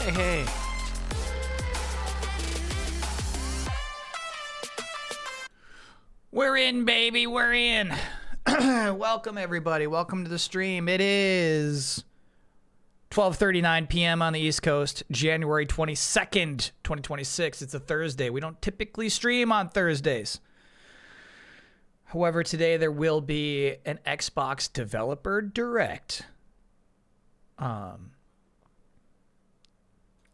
Hey. We're in, baby. We're in. Welcome, everybody. Welcome to the stream. It is 12:39 p.m. on the East Coast, January 22nd, 2026. It's a Thursday. We don't typically stream on Thursdays. However, today there will be an Xbox Developer Direct.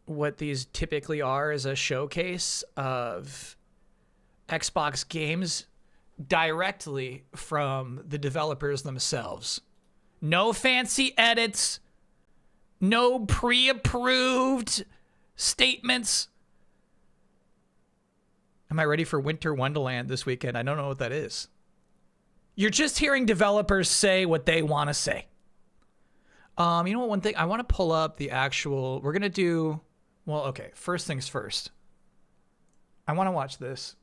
What these typically are is a showcase of Xbox games directly from the developers themselves. No fancy edits, no pre-approved statements. Am I ready for Winter Wonderland this weekend? I don't know what that is. You're just hearing developers say what they want to say. You know what, one thing, I want to pull up the actual, we're going to do, well, okay, first things first. I want to watch this.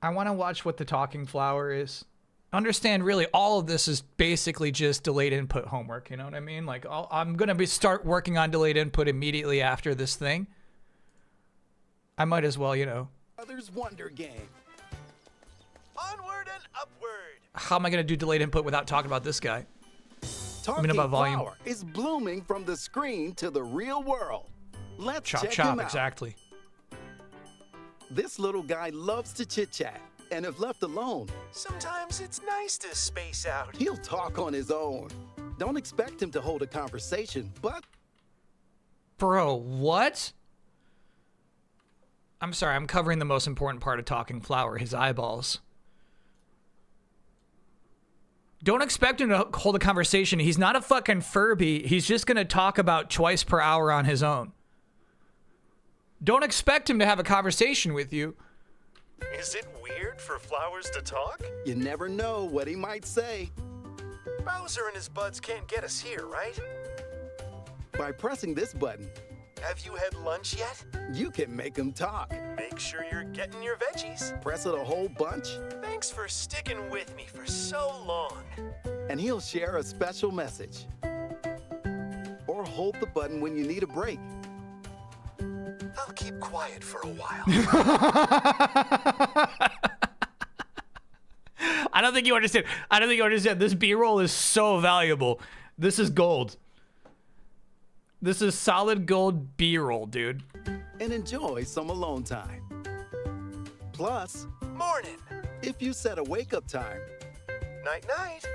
I want to watch what the talking flower is. Understand, really, all of this is basically just delayed input homework, you know what I mean? Like, I'm going to start working on delayed input immediately after this thing. I might as well, you know. Others Wonder Game. Onward and upward. How am I going to do delayed input without talking about this guy? Talking about volume. Flower is blooming from the screen to the real world. Let's Chop, check chop, him out. exactly. This little guy loves to chit-chat, and if left alone, sometimes it's nice to space out. he'll talk on his own. Don't expect him to hold a conversation, but Bro, what? I'm sorry, I'm covering the most important part of Talking Flower, his eyeballs. Don't expect him to hold a conversation. He's not a fucking Furby. He's just going to talk about twice per hour on his own. Don't expect him to have a conversation with you. Is it weird for flowers to talk? you never know what he might say. Bowser and his buds can't get us here, right? By pressing this button, Have you had lunch yet? you can make him talk. Make sure you're getting your veggies. Press it a whole bunch, Thanks for sticking with me for so long. and he'll share a special message. Or hold the button when you need a break. I'll keep quiet for a while. I don't think you understand. I don't think you understand. This B-roll is so valuable. This is gold. This is solid gold B-roll, dude. And enjoy some alone time. Plus, Morning. if you set a wake-up time Night-night.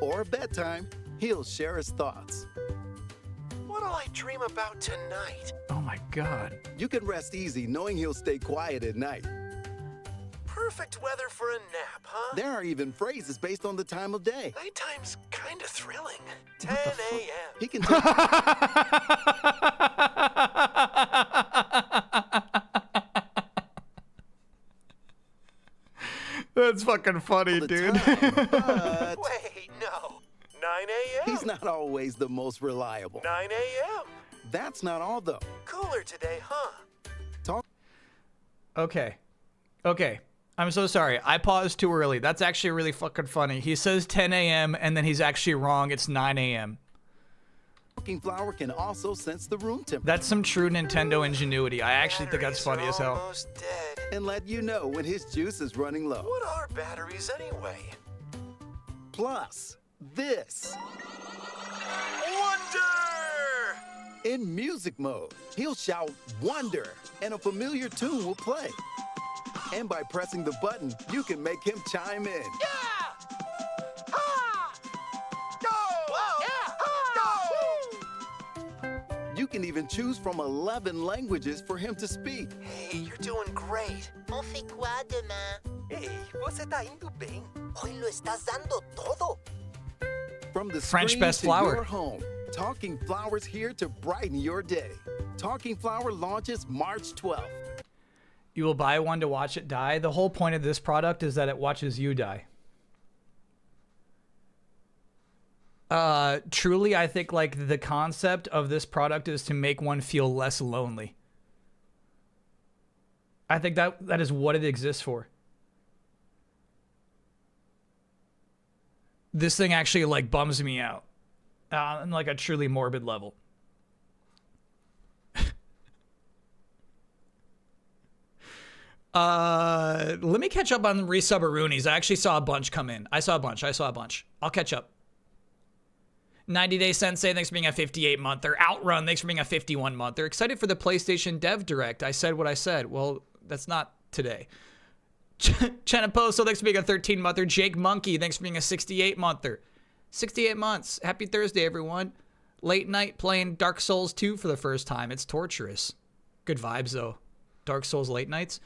or a bedtime, he'll share his thoughts. What'll I dream about tonight? Oh my God. You can rest easy knowing he'll stay quiet at night. Perfect weather for a nap, huh? There are even phrases based on the time of day. Nighttime's kind of thrilling. 10 a.m. He can take That's fucking funny, the dude. time, but Wait, no. 9 a.m. he's not always the most reliable. 9 a.m. That's not all, though. Cooler today, huh? Talk Okay. Okay. I'm so sorry. I paused too early. That's actually really fucking funny. He says 10 a.m. and then he's actually wrong. It's 9 a.m. Talking Flower can also sense the room temperature That's some true Nintendo ingenuity. I actually think that's funny Batteries as are hell. almost dead. and let you know when his juice is running low. What are batteries anyway? Plus, this. Wonder! In music mode, he'll shout "Wonder" and a familiar tune will play. And by pressing the button, you can make him chime in. Yeah! Ha! Go! Yeah! Ha! You can even choose from 11 languages for him to speak. Hey, you're doing great. On fait quoi demain? Hey, você tá indo bem? Hoy lo estás dando todo. From the French screen best to flower. your home, Talking Flower's here to brighten your day. Talking Flower launches March 12th. You will buy one to watch it die. The whole point of this product is that it watches you die. Truly, I think like the concept of this product is to make one feel less lonely. I think that is what it exists for. This thing actually like bums me out on like a truly morbid level. Let me catch up on resubberoonies. I actually saw a bunch come in. I saw a bunch. I'll catch up. 90 Day Sensei, thanks for being a 58-monther. Outrun, thanks for being a 51-monther. Excited for the PlayStation Dev Direct. I said what I said. Well, that's not today. Chenaposo, thanks for being a 13-monther. Jake Monkey, thanks for being a 68-monther. 68 months. Happy Thursday, everyone. Late night playing Dark Souls 2 for the first time. It's torturous. Good vibes, though. Dark Souls late nights.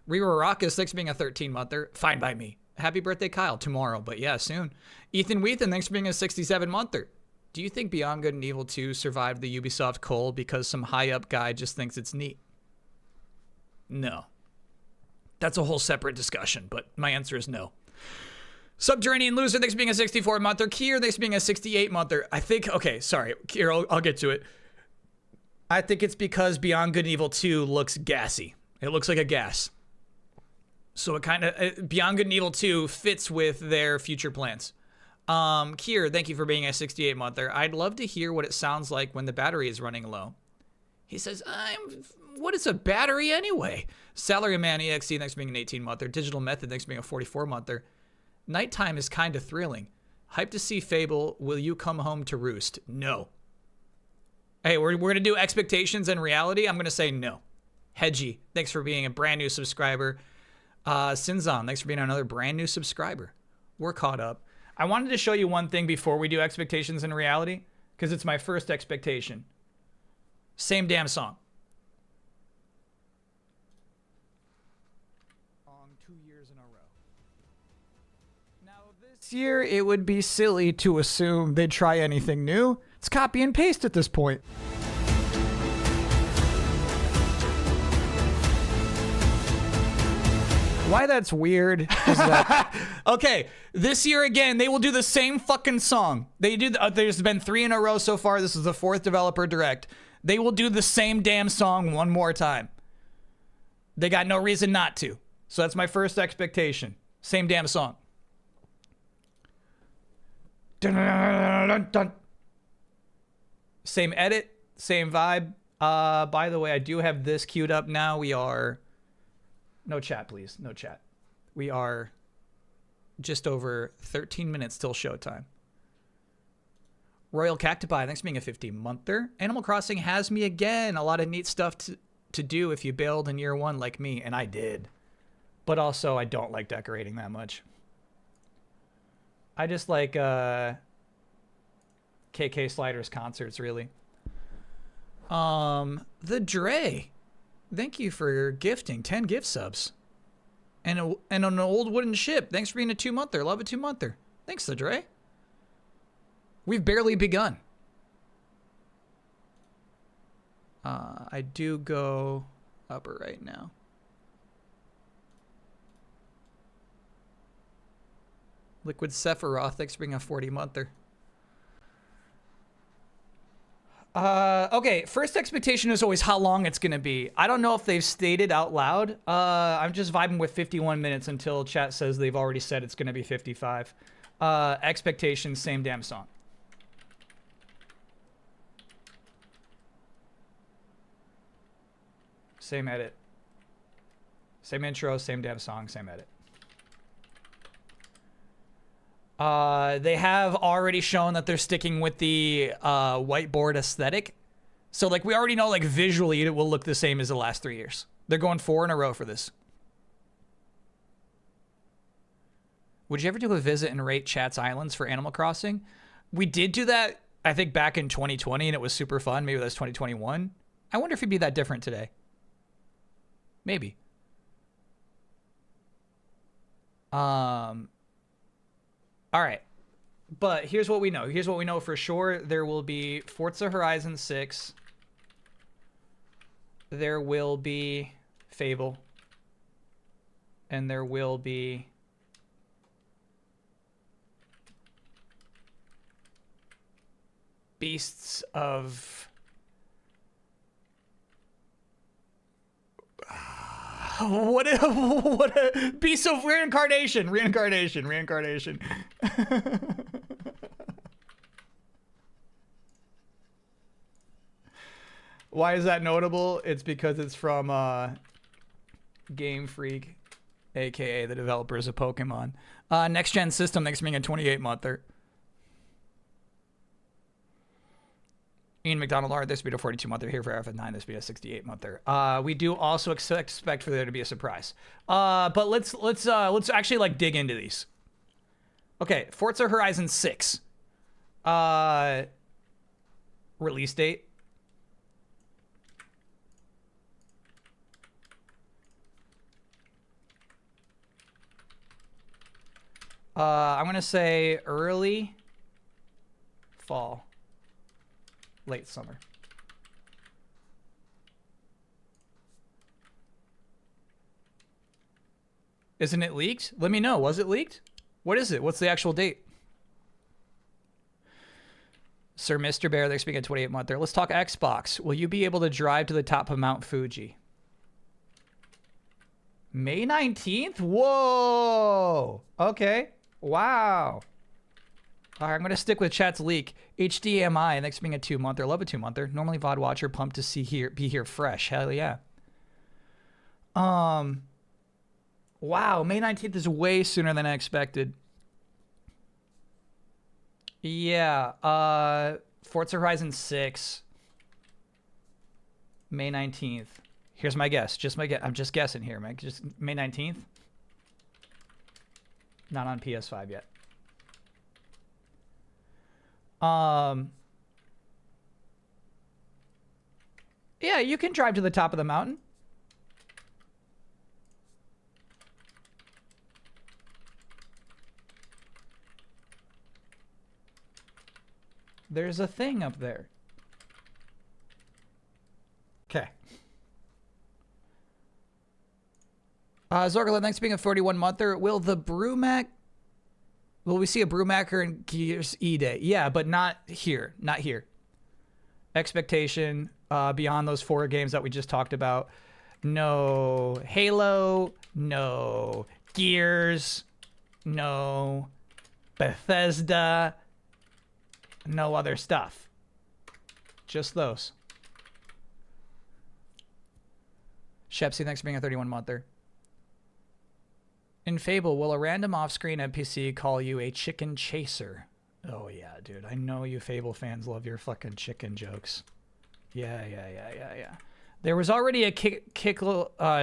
Rira Rockus, thanks for being a 13-monther. Fine by me. Happy birthday, Kyle. Tomorrow, but yeah, soon. Ethan Weethan, thanks for being a 67-monther. Do you think Beyond Good and Evil 2 survived the Ubisoft cull because some high-up guy just thinks it's neat? No. That's a whole separate discussion, but my answer is no. Subterranean Loser, thanks for being a 64-monther. Kier, thanks for being a 68-monther. I think, okay, sorry. Kier, I'll get to it. I think it's because Beyond Good and Evil 2 looks gassy. It looks like a gas. So it kind of, Beyond Good and Evil 2 fits with their future plans. Kier, thank you for being a 68-monther. I'd love to hear what it sounds like when the battery is running low. He says, what is a battery anyway? Salaryman EXC, thanks for being an 18-monther. Digital Method, thanks for being a 44-monther. Nighttime is kind of thrilling. Hype to see Fable. Will you come home to roost? No. Hey, we're going to do expectations and reality. I'm going to say no. Hedgie, thanks for being a brand new subscriber. Sinzon, thanks for being another brand new subscriber. We're caught up. I wanted to show you one thing before we do expectations and reality, because it's my first expectation. Same damn song. 2 years in a row. Now this year, it would be silly to assume they'd try anything new. It's copy and paste at this point. Why that's weird is that... Okay, this year again, they will do the same fucking song. They do. There's been 3 in a row so far. This is the 4th developer direct. They will do the same damn song one more time. They got no reason not to. So that's my first expectation. Same damn song. Dun, dun, dun, dun. Same edit, same vibe. By the way, I do have this queued up now. We are... No chat, please. No chat. We are just over 13 minutes till showtime. Royal Cactipi, thanks for being a 15-monther. Animal Crossing has me again. A lot of neat stuff to do if you build in year 1 like me, and I did. But also, I don't like decorating that much. I just like KK Sliders concerts, really. The Dre. Thank you for gifting 10 gift subs. And an old wooden ship. Thanks for being a 2-monther. Love a 2-monther. Thanks, the Dre. We've barely begun. I do go upper right now. Liquid Sephiroth, thanks for being a 40-monther. Okay, first expectation is always how long it's going to be. I don't know if they've stated out loud. I'm just vibing with 51 minutes until chat says they've already said it's going to be 55. Expectations, same damn song. Same edit. Same intro, same damn song, same edit. They have already shown that they're sticking with the whiteboard aesthetic. So, like, we already know, like, visually it will look the same as the last 3 years. They're going 4 in a row for this. Would you ever do a visit and rate Chat's Islands for Animal Crossing? We did do that, I think, back in 2020, and it was super fun. Maybe that's 2021. I wonder if it'd be that different today. Maybe. All right, but here's what we know. Here's what we know for sure. There will be Forza Horizon 6. There will be Fable. And there will be Beasts of... What a Beast of Reincarnation. Why is that notable? It's because it's from Game Freak, aka the developers of Pokemon. Next gen system, thanks for being a 28-monther. Ian McDonald R, this beat a 42-monther. Here for FF9, this beat a 68-monther. We do also expect for there to be a surprise. But let's actually like dig into these. Okay, Forza Horizon 6. Release date. I'm gonna say early fall, late summer. Isn't it leaked? Let me know. Was it leaked? What is it? What's the actual date? Sir Mr. Bear, they're speaking 28-monther. Let's talk Xbox. Will you be able to drive to the top of Mount Fuji? May 19th? Whoa. Okay. Wow. All right, I'm going to stick with chat's leak. HDMI, next being a 2-monther. Love a 2-monther. Normally VOD watcher, pumped to be here fresh. Hell yeah. Wow, May 19th is way sooner than I expected. Yeah, Forza Horizon 6. May 19th. Here's my guess. I'm just guessing here, man. Just May 19th. Not on PS5 yet. Yeah, you can drive to the top of the mountain. There's a thing up there. Okay. Zorgala, thanks for being a 41-monther. Will we see a Brewmaker in Gears E-Day? Yeah, but not here. Not here. Expectation beyond those 4 games that we just talked about. No Halo. No Gears. No Bethesda. No other stuff. Just those. Shepsy, thanks for being a 31-monther. In Fable, will a random off-screen NPC call you a chicken chaser? Oh yeah, dude. I know you Fable fans love your fucking chicken jokes. Yeah. There was already a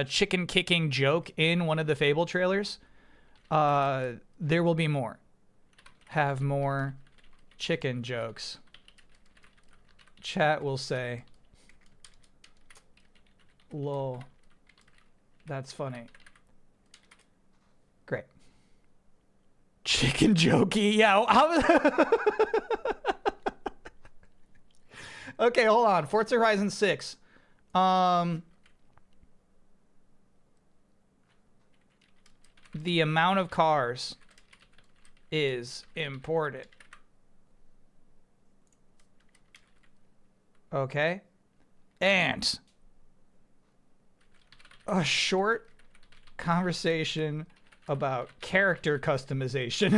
chicken kicking joke in one of the Fable trailers. There will be more. Have more chicken jokes. Chat will say, lol. That's funny. Great. Chicken jokey. Yeah. Okay, hold on. Forza Horizon 6. The amount of cars is important. Okay. And a short conversation about character customization.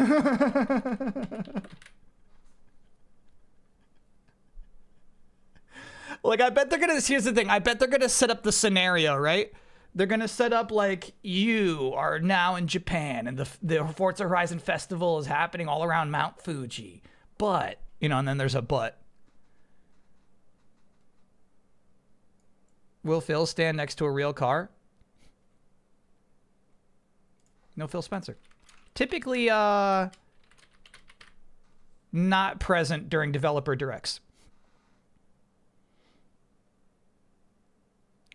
Like, I bet they're gonna, here's the thing, I bet they're gonna set up the scenario, right? They're gonna set up like you are now in Japan and the Forza Horizon Festival is happening all around Mount Fuji. But, you know, and then there's a but. Will Phil stand next to a real car? No Phil Spencer. Typically, not present during developer directs.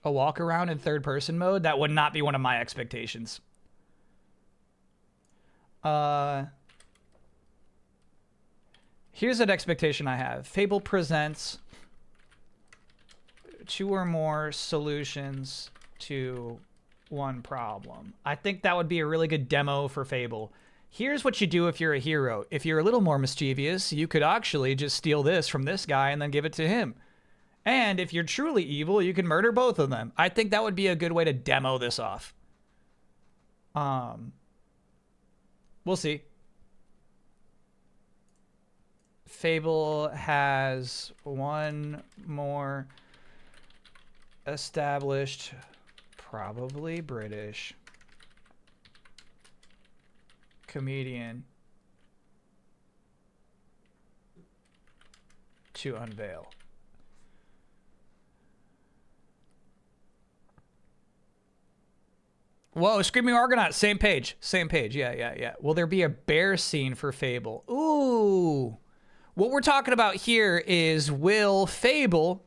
A walk around in third person mode? That would not be one of my expectations. Here's an expectation I have. Fable presents 2 or more solutions to one problem. I think that would be a really good demo for Fable. Here's what you do if you're a hero. If you're a little more mischievous, you could actually just steal this from this guy and then give it to him. And if you're truly evil, you can murder both of them. I think that would be a good way to demo this off. We'll see. Fable has one more established Probably British. Comedian. To unveil. Whoa, Screaming Argonaut, same page. Same page. Yeah. Will there be a bear scene for Fable? Ooh. What we're talking about here is, will Fable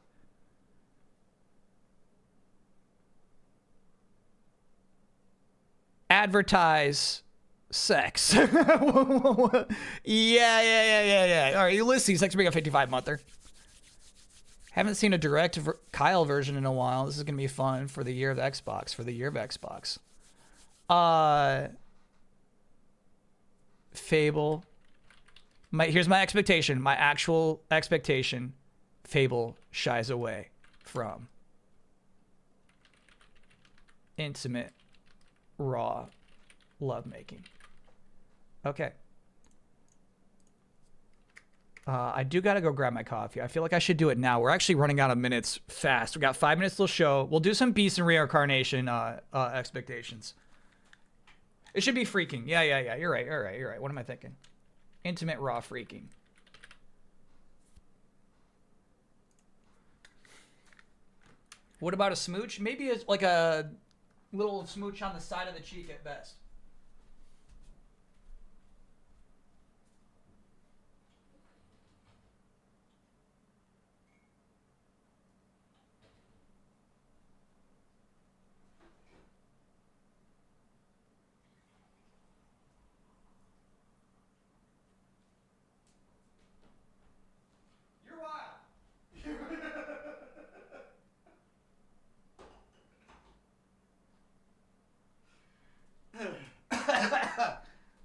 advertise sex? Yeah. All right, Ulysses, thanks for being a 55-monther. Haven't seen a direct Kyle version in a while. This is going to be fun for the year of Xbox, Fable. Here's my expectation. My actual expectation. Fable shies away from intimate, raw lovemaking. Okay. I do got to go grab my coffee. I feel like I should do it now. We're actually running out of minutes fast. We got 5 minutes till show. We'll do some Beast and Reincarnation expectations. It should be freaking. Yeah. You're right. What am I thinking? Intimate, raw freaking. What about a smooch? Maybe it's like a little smooch on the side of the cheek at best.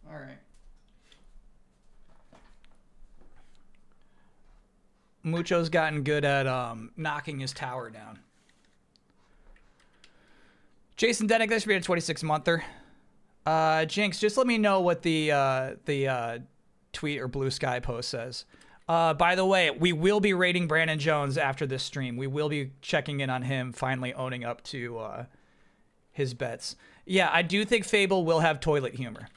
All right. Mucho's gotten good at knocking his tower down. Jason Denick, thanks for being a 26-monther. Jinx, just let me know what the tweet or Blue Sky post says. By the way, we will be rating Brandon Jones after this stream. We will be checking in on him finally owning up to his bets. Yeah, I do think Fable will have toilet humor.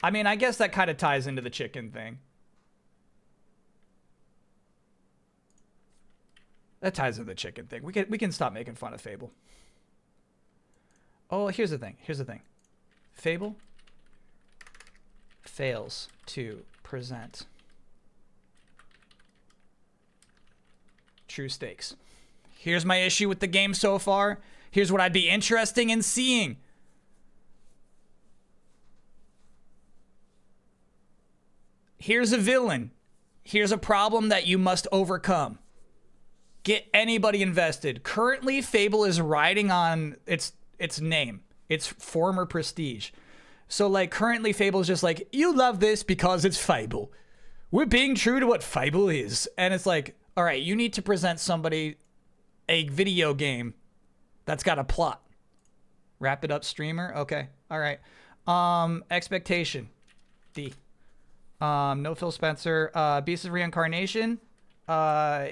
I mean, I guess that kind of ties into the chicken thing. That ties into the chicken thing. We can stop making fun of Fable. Oh, here's the thing. Fable fails to present true stakes. Here's my issue with the game so far. Here's what I'd be interested in seeing. Here's a villain. Here's a problem that you must overcome. Get anybody invested. Currently, Fable is riding on its name, its former prestige. So, like, currently, Fable's just like, you love this because it's Fable. We're being true to what Fable is. And it's like, all right, you need to present somebody a video game that's got a plot. Wrap it up, streamer. Okay. All right. Expectation. D. No Phil Spencer. Beast of Reincarnation.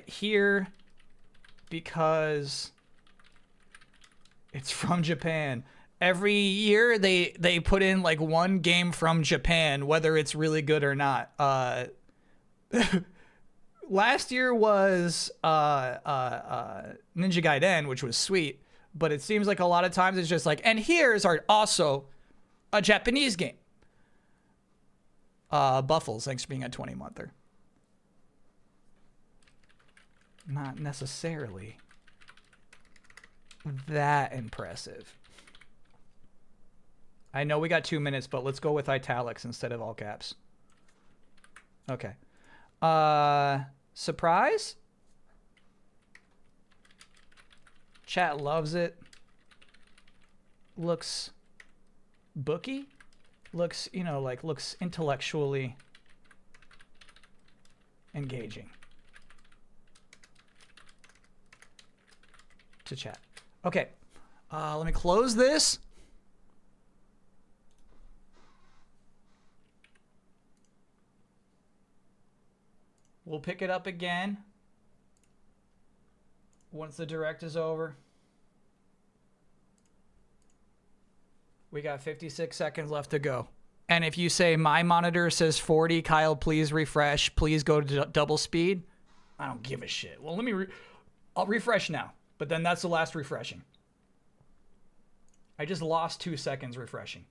Here because it's from Japan. Every year they put in like one game from Japan, whether it's really good or not. Last year was Ninja Gaiden, which was sweet, but it seems like a lot of times it's just like, and here's also a Japanese game. Buffles, thanks for being a 20-monther. Not necessarily that impressive. I know we got 2 minutes, but let's go with italics instead of all caps. Okay. Surprise? Chat loves it. Looks booky. Looks, you know, like looks intellectually engaging. To chat. Okay. Let me close this. We'll pick it up again once the direct is over. We got 56 seconds left to go. And if you say my monitor says 40, Kyle, please refresh. Please go to double speed. I don't give a shit. Well, I'll refresh now. But then that's the last refreshing. I just lost 2 seconds refreshing.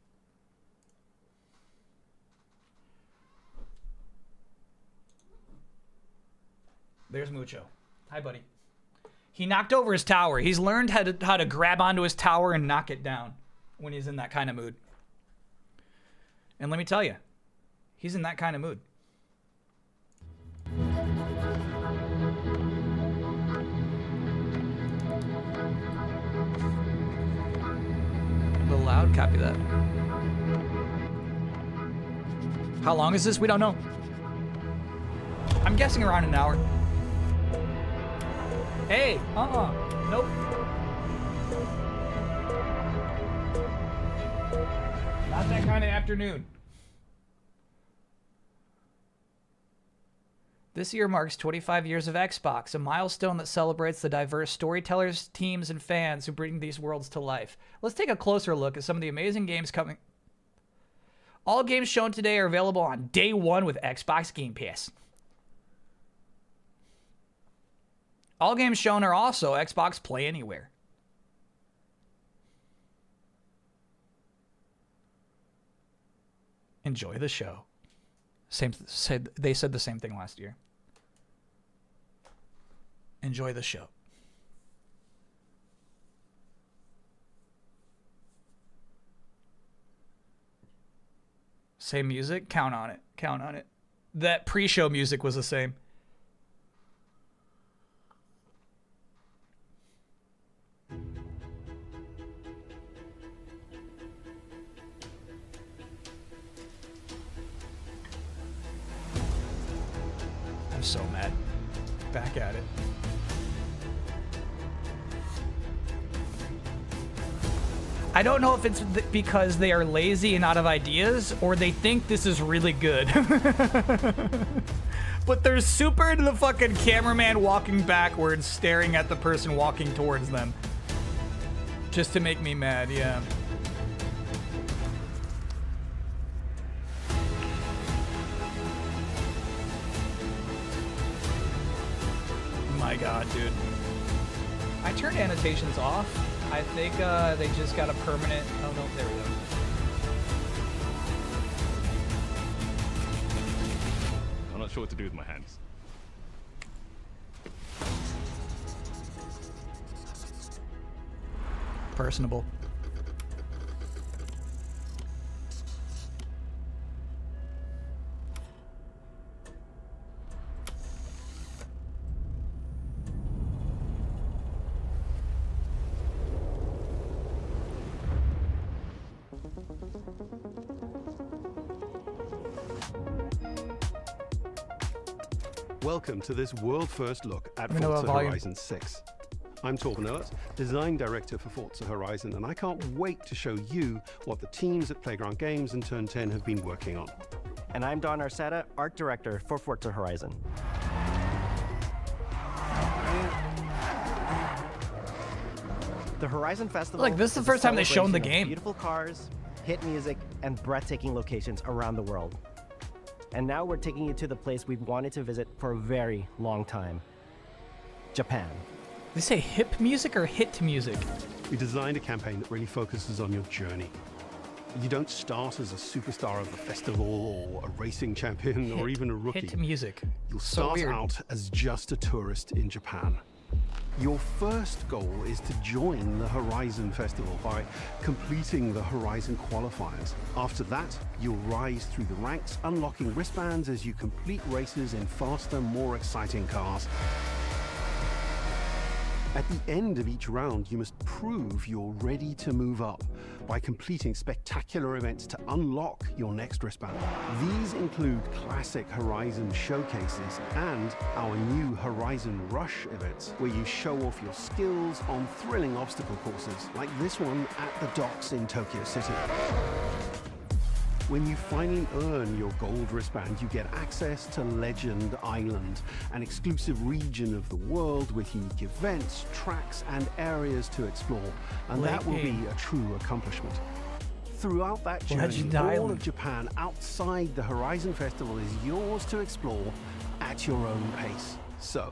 There's Mucho. Hi, buddy. He knocked over his tower. He's learned how to grab onto his tower and knock it down when he's in that kind of mood. And let me tell you, he's in that kind of mood. A little loud, copy that. How long is this? We don't know. I'm guessing around an hour. Hey, nope. Not that kind of afternoon. This year marks 25 years of Xbox, a milestone that celebrates the diverse storytellers, teams, and fans who bring these worlds to life. Let's take a closer look at some of the amazing games coming. All games shown today are available on day one with Xbox Game Pass. All games shown are also Xbox Play Anywhere. Enjoy the show. They said the same thing last year. Enjoy the show. Same music? Count on it. Count on it. That pre-show music was the same. I'm so mad. Back at it. I don't know if it's because they are lazy and out of ideas, or they think this is really good. But they're super into the fucking cameraman walking backwards, staring at the person walking towards them. Just to make me mad, yeah. My God, dude. I turned annotations off. I think they just got a permanent... Oh, no, there we go. I'm not sure what to do with my hands. Personable. Welcome to this world-first look at Let me know Forza about volume. Horizon 6. I'm Torben Ehlert, Design Director for Forza Horizon, and I can't wait to show you what the teams at Playground Games and Turn 10 have been working on. And I'm Don Arcetta, Art Director for Forza Horizon. The Horizon Festival. Look, this is the a first time they've shown the celebration of game. Beautiful cars, hit music, and breathtaking locations around the world. And now we're taking you to the place we've wanted to visit for a very long time. Japan. They say hip music or hit music? We designed a campaign that really focuses on your journey. You don't start as a superstar of the festival or a racing champion or even a rookie. Hit music. You'll So start weird. out as just a tourist in Japan. Your first goal is to join the Horizon Festival by completing the Horizon qualifiers. After that, you'll rise through the ranks, unlocking wristbands as you complete races in faster, more exciting cars. At the end of each round, you must prove you're ready to move up by completing spectacular events to unlock your next wristband. These include classic Horizon showcases and our new Horizon Rush events, where you show off your skills on thrilling obstacle courses, like this one at the docks in Tokyo City. When you finally earn your gold wristband, you get access to Legend Island, an exclusive region of the world with unique events, tracks, and areas to explore. And Late that will game. be a true accomplishment. Throughout that journey, Legend all Island. of Japan outside the Horizon Festival is yours to explore at your own pace. So,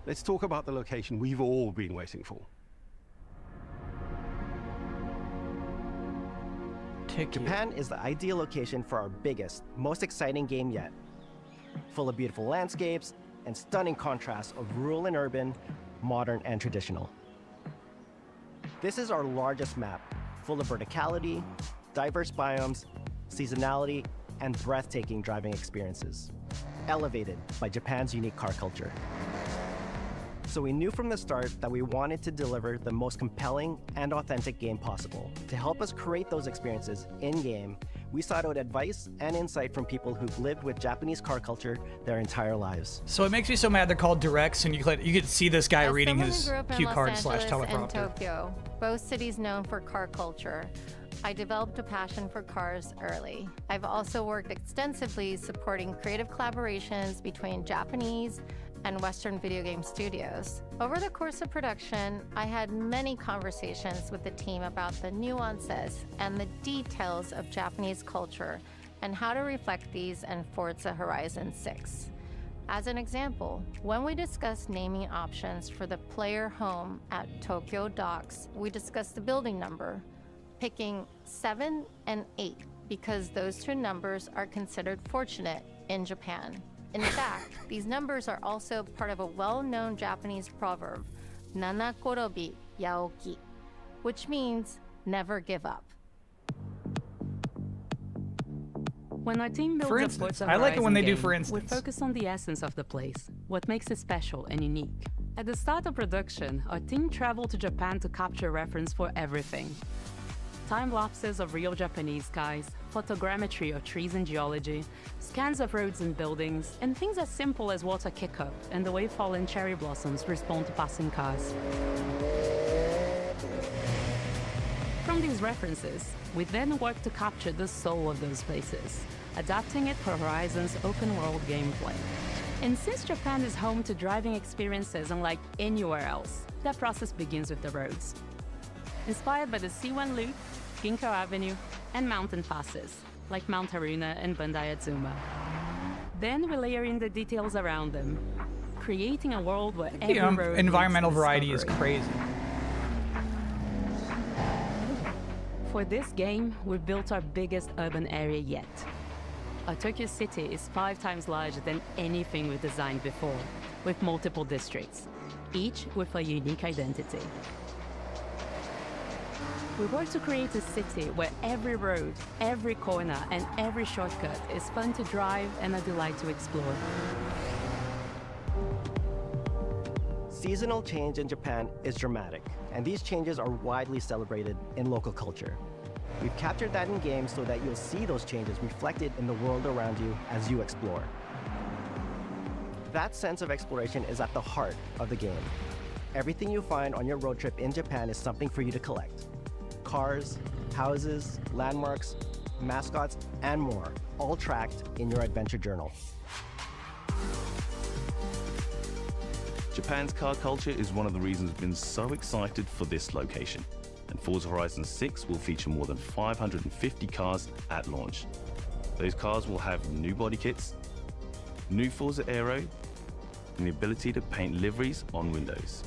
let's talk about the location we've all been waiting for. Japan is the ideal location for our biggest, most exciting game yet. Full of beautiful landscapes and stunning contrasts of rural and urban, modern and traditional. This is our largest map, full of verticality, diverse biomes, seasonality, and breathtaking driving experiences, elevated by Japan's unique car culture. So we knew from the start that we wanted to deliver the most compelling and authentic game possible. To help us create those experiences in-game, we sought out advice and insight from people who've lived with Japanese car culture their entire lives. So it makes me so mad they're called directs, and you could see this guy As reading someone who his grew up in cue Los card Angeles / and teleprompter. Tokyo, both cities known for car culture, I developed a passion for cars early. I've also worked extensively supporting creative collaborations between Japanese and Western video game studios. Over the course of production, I had many conversations with the team about the nuances and the details of Japanese culture and how to reflect these in Forza Horizon 6. As an example, when we discussed naming options for the player home at Tokyo Docks, we discussed the building number, picking 7 and 8 because those two numbers are considered fortunate in Japan. In fact, these numbers are also part of a well-known Japanese proverb, Nana Korobi Yaoki, which means never give up. When our team builds For a instance, Forza I like it when Horizon they do game, for we instance. focus on the essence of the place, what makes it special and unique. At the start of production, our team traveled to Japan to capture reference for everything. Time lapses of real Japanese skies, photogrammetry of trees and geology, scans of roads and buildings, and things as simple as water kick-up and the way fallen cherry blossoms respond to passing cars. From these references, we then work to capture the soul of those places, adapting it for Horizon's open-world gameplay. And since Japan is home to driving experiences unlike anywhere else, that process begins with the roads. Inspired by the C1 Loop, Ginkgo Avenue, and mountain passes, like Mount Haruna and Bandai Azuma. Then we layer in the details around them, creating a world where every road Environmental meets variety is discovery. crazy. For this game, we've built our biggest urban area yet. Our Tokyo city is 5 times larger than anything we've designed before, with multiple districts, each with a unique identity. We work to create a city where every road, every corner, and every shortcut is fun to drive and a delight to explore. Seasonal change in Japan is dramatic, and these changes are widely celebrated in local culture. We've captured that in game so that you'll see those changes reflected in the world around you as you explore. That sense of exploration is at the heart of the game. Everything you find on your road trip in Japan is something for you to collect. Cars, houses, landmarks, mascots, and more, all tracked in your adventure journal. Japan's car culture is one of the reasons we've been so excited for this location. And Forza Horizon 6 will feature more than 550 cars at launch. Those cars will have new body kits, new Forza Aero, and the ability to paint liveries on windows.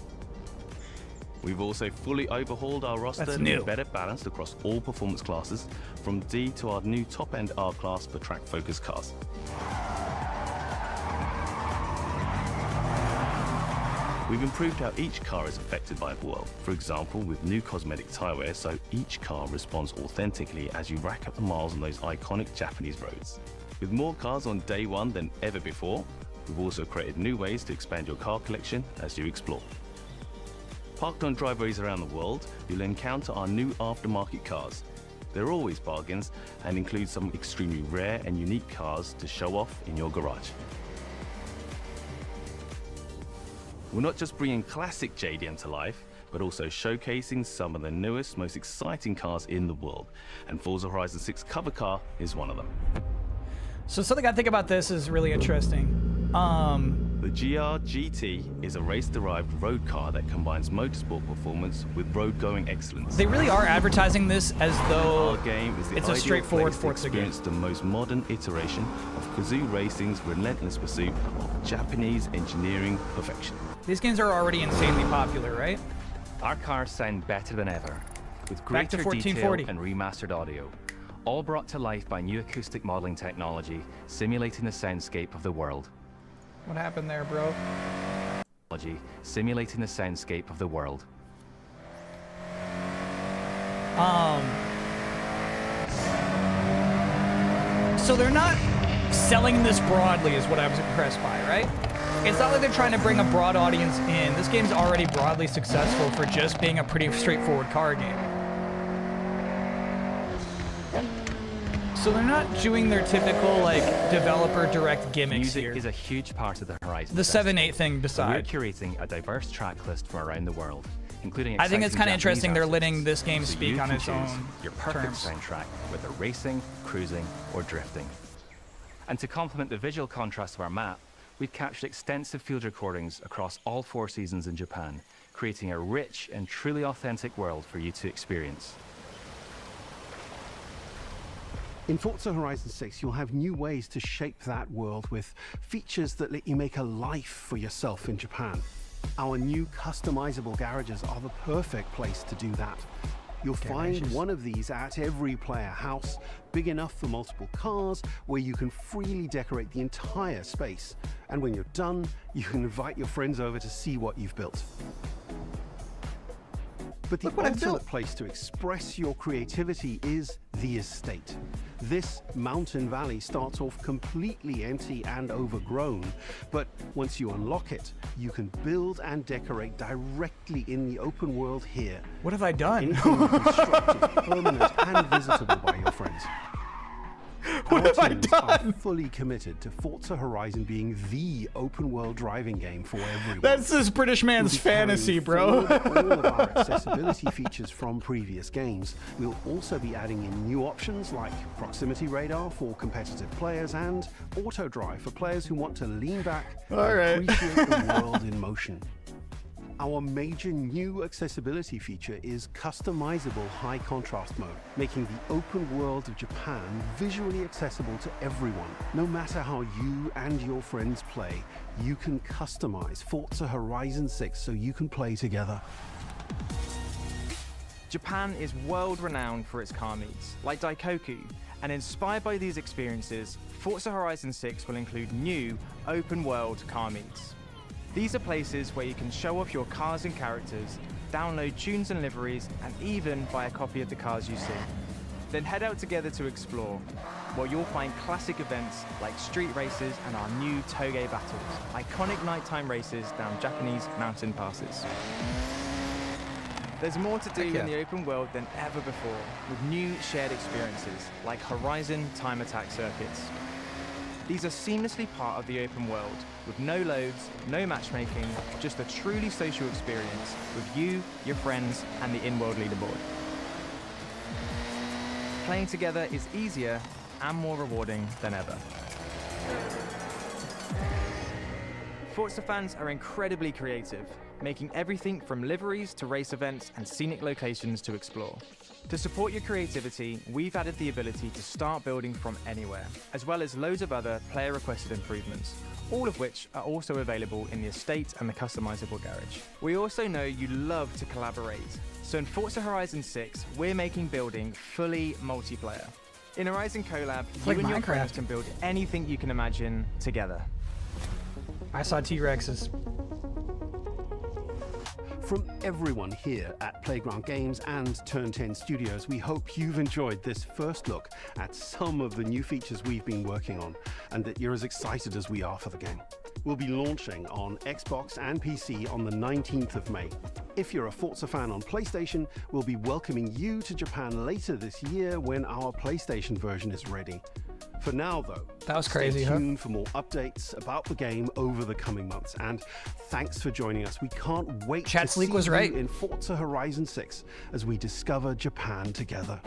We've also fully overhauled our roster That's to be new. better balanced across all performance classes, from D to our new top-end R-Class for track-focused cars. We've improved how each car is affected by the world. For example, with new cosmetic tyre wear, so each car responds authentically as you rack up the miles on those iconic Japanese roads. With more cars on day one than ever before, we've also created new ways to expand your car collection as you explore. Parked on driveways around the world, you'll encounter our new aftermarket cars. They're always bargains and include some extremely rare and unique cars to show off in your garage. We're not just bringing classic JDM to life, but also showcasing some of the newest, most exciting cars in the world. And Forza Horizon 6 cover car is one of them. So something I think about this is really interesting. The GR GT is a race-derived road car that combines motorsport performance with road-going excellence. They really are advertising this as though Our game is the it's a ideal straightforward place to Forza game. experience the most modern iteration of Kazoo Racing's relentless pursuit of Japanese engineering perfection. These games are already insanely popular, right? Our cars sound better than ever, with Back to greater detail 1440. and remastered audio, all brought to life by new acoustic modeling technology, simulating the soundscape of the world. What happened there, bro? Simulating the soundscape of the world. So they're not selling this broadly is what I was impressed by, right? It's not like they're trying to bring a broad audience in. This game's already broadly successful for just being a pretty straightforward car game. So they're not doing their typical, like, developer direct gimmicks Music here. is a huge part of the Horizon. The festival. 7/8 thing We're beside. curating a diverse track list from around the world, including I think it's exciting kind of Japanese interesting they're artists, letting this game so speak you on can its choose own your perfect terms. soundtrack, whether racing, cruising, or drifting. And to complement the visual contrast of our map, we've captured extensive field recordings across all 4 seasons in Japan, creating a rich and truly authentic world for you to experience. In Forza Horizon 6, you'll have new ways to shape that world with features that let you make a life for yourself in Japan. Our new customizable garages are the perfect place to do that. You'll find one of these at every player house, big enough for multiple cars, where you can freely decorate the entire space. And when you're done, you can invite your friends over to see what you've built. But the Look what I've ultimate built. place to express your creativity is the estate. This mountain valley starts off completely empty and overgrown, but once you unlock it, you can build and decorate directly in the open world here. What have I done? Anything constructed, permanent, and visitable by your friends. What have I teams done? are fully committed to Forza Horizon being the open world driving game for everyone. That's this British man's We'll be carrying fantasy, bro. forward all of our accessibility features from previous games. We'll also be adding in new options like proximity radar for competitive players and auto drive for players who want to lean back and appreciate the world in motion. Our major new accessibility feature is customizable high contrast mode, making the open world of Japan visually accessible to everyone. No matter how you and your friends play, you can customize Forza Horizon 6 so you can play together. Japan is world-renowned for its car meets, like Daikoku, and inspired by these experiences, Forza Horizon 6 will include new open-world car meets. These are places where you can show off your cars and characters, download tunes and liveries, and even buy a copy of the cars you see. Then head out together to explore, where you'll find classic events like street races and our new Toge battles, iconic nighttime races down Japanese mountain passes. There's more to do in the open world than ever before, with new shared experiences like Horizon Time Attack circuits. These are seamlessly part of the open world, with no loads, no matchmaking, just a truly social experience with you, your friends, and the in-world leaderboard. Playing together is easier and more rewarding than ever. Forza fans are incredibly creative, making everything from liveries to race events and scenic locations to explore. To support your creativity, we've added the ability to start building from anywhere, as well as loads of other player-requested improvements, all of which are also available in the estate and the customizable garage. We also know you love to collaborate, so in Forza Horizon 6, we're making building fully multiplayer. In Horizon Collab, you like and your Minecraft. friends can build anything you can imagine together. I saw T-Rexes. From everyone here at Playground Games and Turn 10 Studios, we hope you've enjoyed this first look at some of the new features we've been working on, and that you're as excited as we are for the game. We'll be launching on Xbox and PC on the 19th of May. If you're a Forza fan on PlayStation, we'll be welcoming you to Japan later this year when our PlayStation version is ready. For now, though, that was crazy, stay tuned for more updates about the game over the coming months. And thanks for joining us. We can't wait to see Leak was you right. in Forza Horizon 6 as we discover Japan together.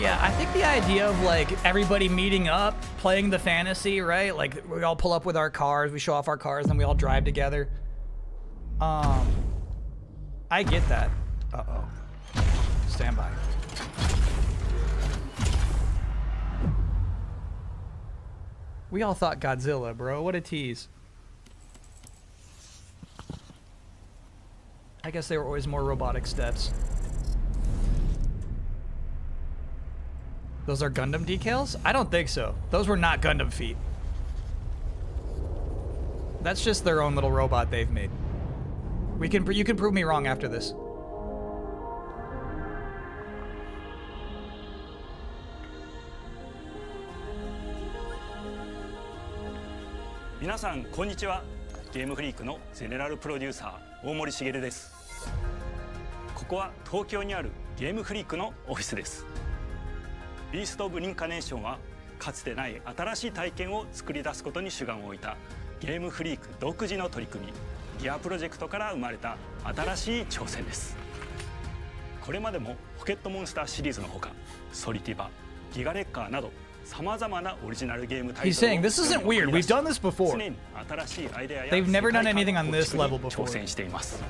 Yeah, I think the idea of like everybody meeting up, playing the fantasy, right? Like we all pull up with our cars, we show off our cars, then we all drive together. I get that. Uh-oh. Stand by. We all thought Godzilla, bro. What a tease. I guess they were always more robotic steps. Those are Gundam decals? I don't think so. Those were not Gundam feet. That's just their own little robot they've made. You can prove me wrong after this. Minasan, konnichiwa. ゲームフリークのゼネラルプロデューサー大森茂です。ここは東京にあるゲームフリークのオフィスです。ビースト・オブ・リンカネーションはかつてない新しい体験を作り出すことに主眼を置いたゲームフリーク独自の取り組みギアプロジェクトから生まれた新しい挑戦です。これまでもポケットモンスターシリーズのほかソリティバ、ギガレッカーなど様々なオリジナルゲームタイトルを He's saying this isn't weird. We've done this before. 常に新しいアイデアや They've never done anything on this level 挑 before. 戦しています。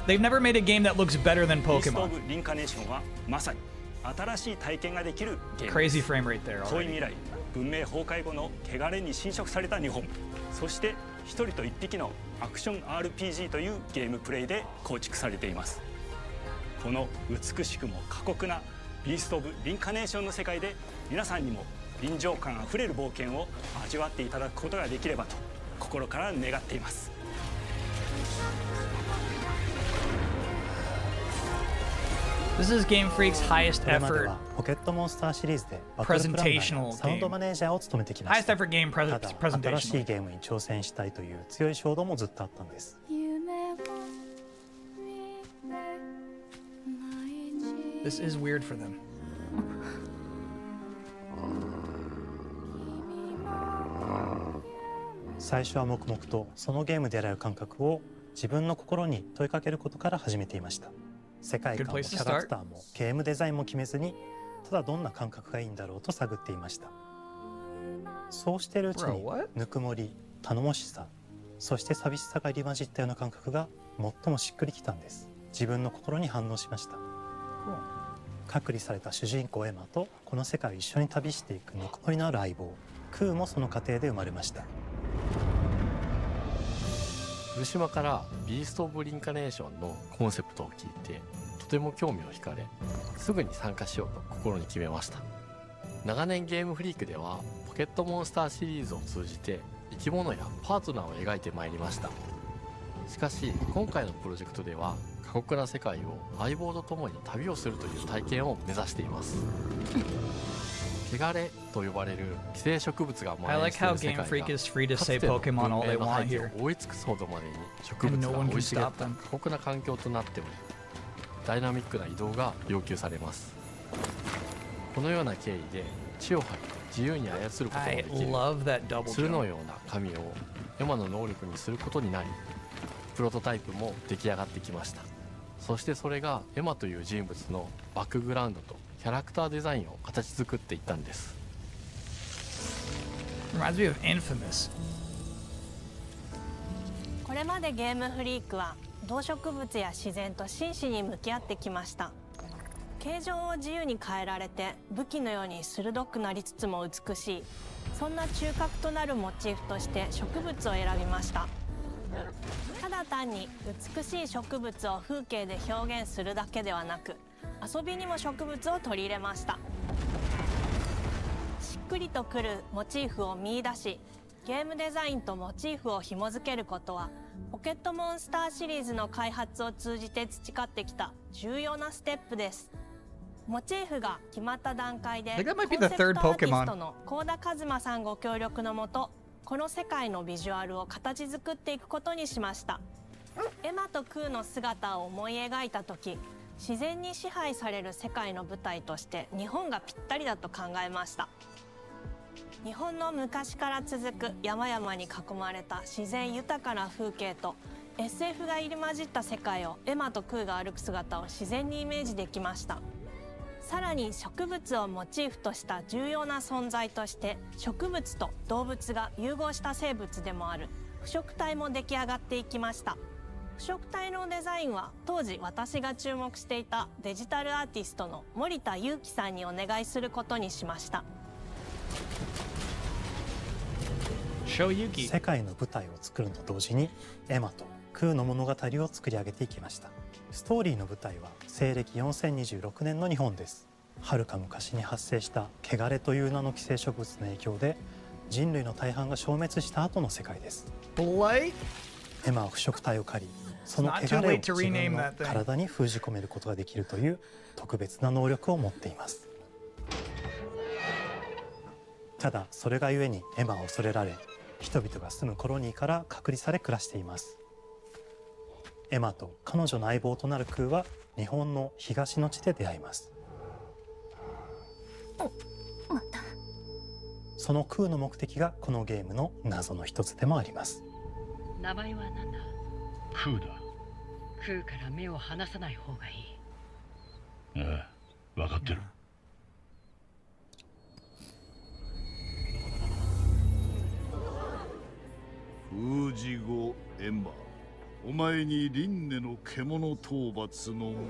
They've never made a game that looks better than ビースト・オ Pokemon. ブ・リンカネーションはまさに新しい体験ができるゲーム Crazy frame rate there 遠い already. 未来文明崩壊後の汚れに侵食された日本そして一人と一匹のアクション RPG というゲームプレイで構築されています。この美しくも過酷なビースト・オブ・リンカネーションの世界で皆さんにも臨場感あふれる冒険を味わっていただくことができればと心から願っています。 This is Game Freak's highest これまで effort はポケットモンスターシリーズでバトルプランナーや presentational サウンドマネージャーを務めてきまし highest た。 effort game ただ presentation. 新しいゲームに挑戦したいという強い衝動もずっとあったんです。 This is weird for them. 最初は黙々とそのゲームで得られる感覚を自分の心に問いかけることから始めていました。世界観も Good キ place to ャラクターもゲームデザインも決めずにただどんな感覚がいいんだろうと探っていました。そうしているうちに Bro, what? ぬくもり、頼もしさ、そして寂しさが入り混じったような感覚が最もしっくりきたんです。自分の心に反応しました。隔離された主人公エマとこの世界を一緒に旅していくぬくもりのある相棒クーもその過程で生まれました。古島からビースト・オブ・リンカネーションのコンセプトを聞いてとても興味を惹かれすぐに参加しようと心に決めました。長年ゲームフリークではポケットモンスターシリーズを通じて生き物やパートナーを描いてまいりました。しかし今回のプロジェクトでは過酷な世界を相棒と共に旅をするという体験を目指しています。汚れと呼ばれる寄生植物が I 蔓延 like してい how る世 Game 界 Freak が is free to か say つての Pokemon all 文 they 明の want 廃棄 here. を覆い尽くすほどまでに植 And 物 no が one 生 can い茂っ stop た them. 過酷な環境となっておりダイナミックな移動が要求されます。このような経緯で地を張り自由に操ることが I できる love that double 鶴の jump. ような神をエマの能力にすることになりプロトタイプも出来上がってきました。そしてそれがエマという人物のバックグラウンドとキャラクターデザインを形作っていったんです。 Reminds me of Infamous. これまでゲームフリークは動植物や自然と真摯に向き合ってきました。形状を自由に変えられて武器のように鋭くなりつつも美しい、そんな中核となるモチーフとして植物を選びました。ただ単に美しい植物を風景で表現するだけではなく遊びにも植物を取り入れました。しっくりとくるモチーフを見出しゲームデザインとモチーフを紐付けることはポケットモンスターシリーズの開発を通じて培ってきた重要なステップです。モチーフが決まった段階で I think that might コ be ン the セプ third トアーティス Pokemon. トの幸田一馬さんご協力のもとこの世界のビジュアルを形作っていくことにしました。エマとクーの姿を思い描いた時自然に支配される世界の舞台として日本がぴったりだと考えました。日本の昔から続く山々に囲まれた自然豊かな風景と SF が入り混じった世界をエマとクーが歩く姿を自然にイメージできました。さらに植物をモチーフとした重要な存在として植物と動物が融合した生物でもある腐食体も出来上がっていきました。腐食体のデザインは当時私が注目していたデジタルアーティストの森田裕樹さんにお願いすることにしました。世界の舞台を作るのと同時にエマと空の物語を作り上げていきました。ストーリーの舞台は西暦4026年の日本です。はるか昔に発生した汚れという名の寄生植物の影響で人類の大半が消滅した後の世界です。エマは腐食体を借り、その汚れを自分の体に封じ込めることができるという特別な能力を持っています。ただそれがゆえにエマは恐れられ、人々が住むコロニーから隔離され暮らしています。エマと彼女の相棒となる空は日本の東の地で出会います。その空の目的がこのゲームの謎の一つでもあります。名前は何だ？空だ。空から目を離さない方がいい。ああ、分かってる。封じ後エマ、お前に輪廻の獣討伐の命を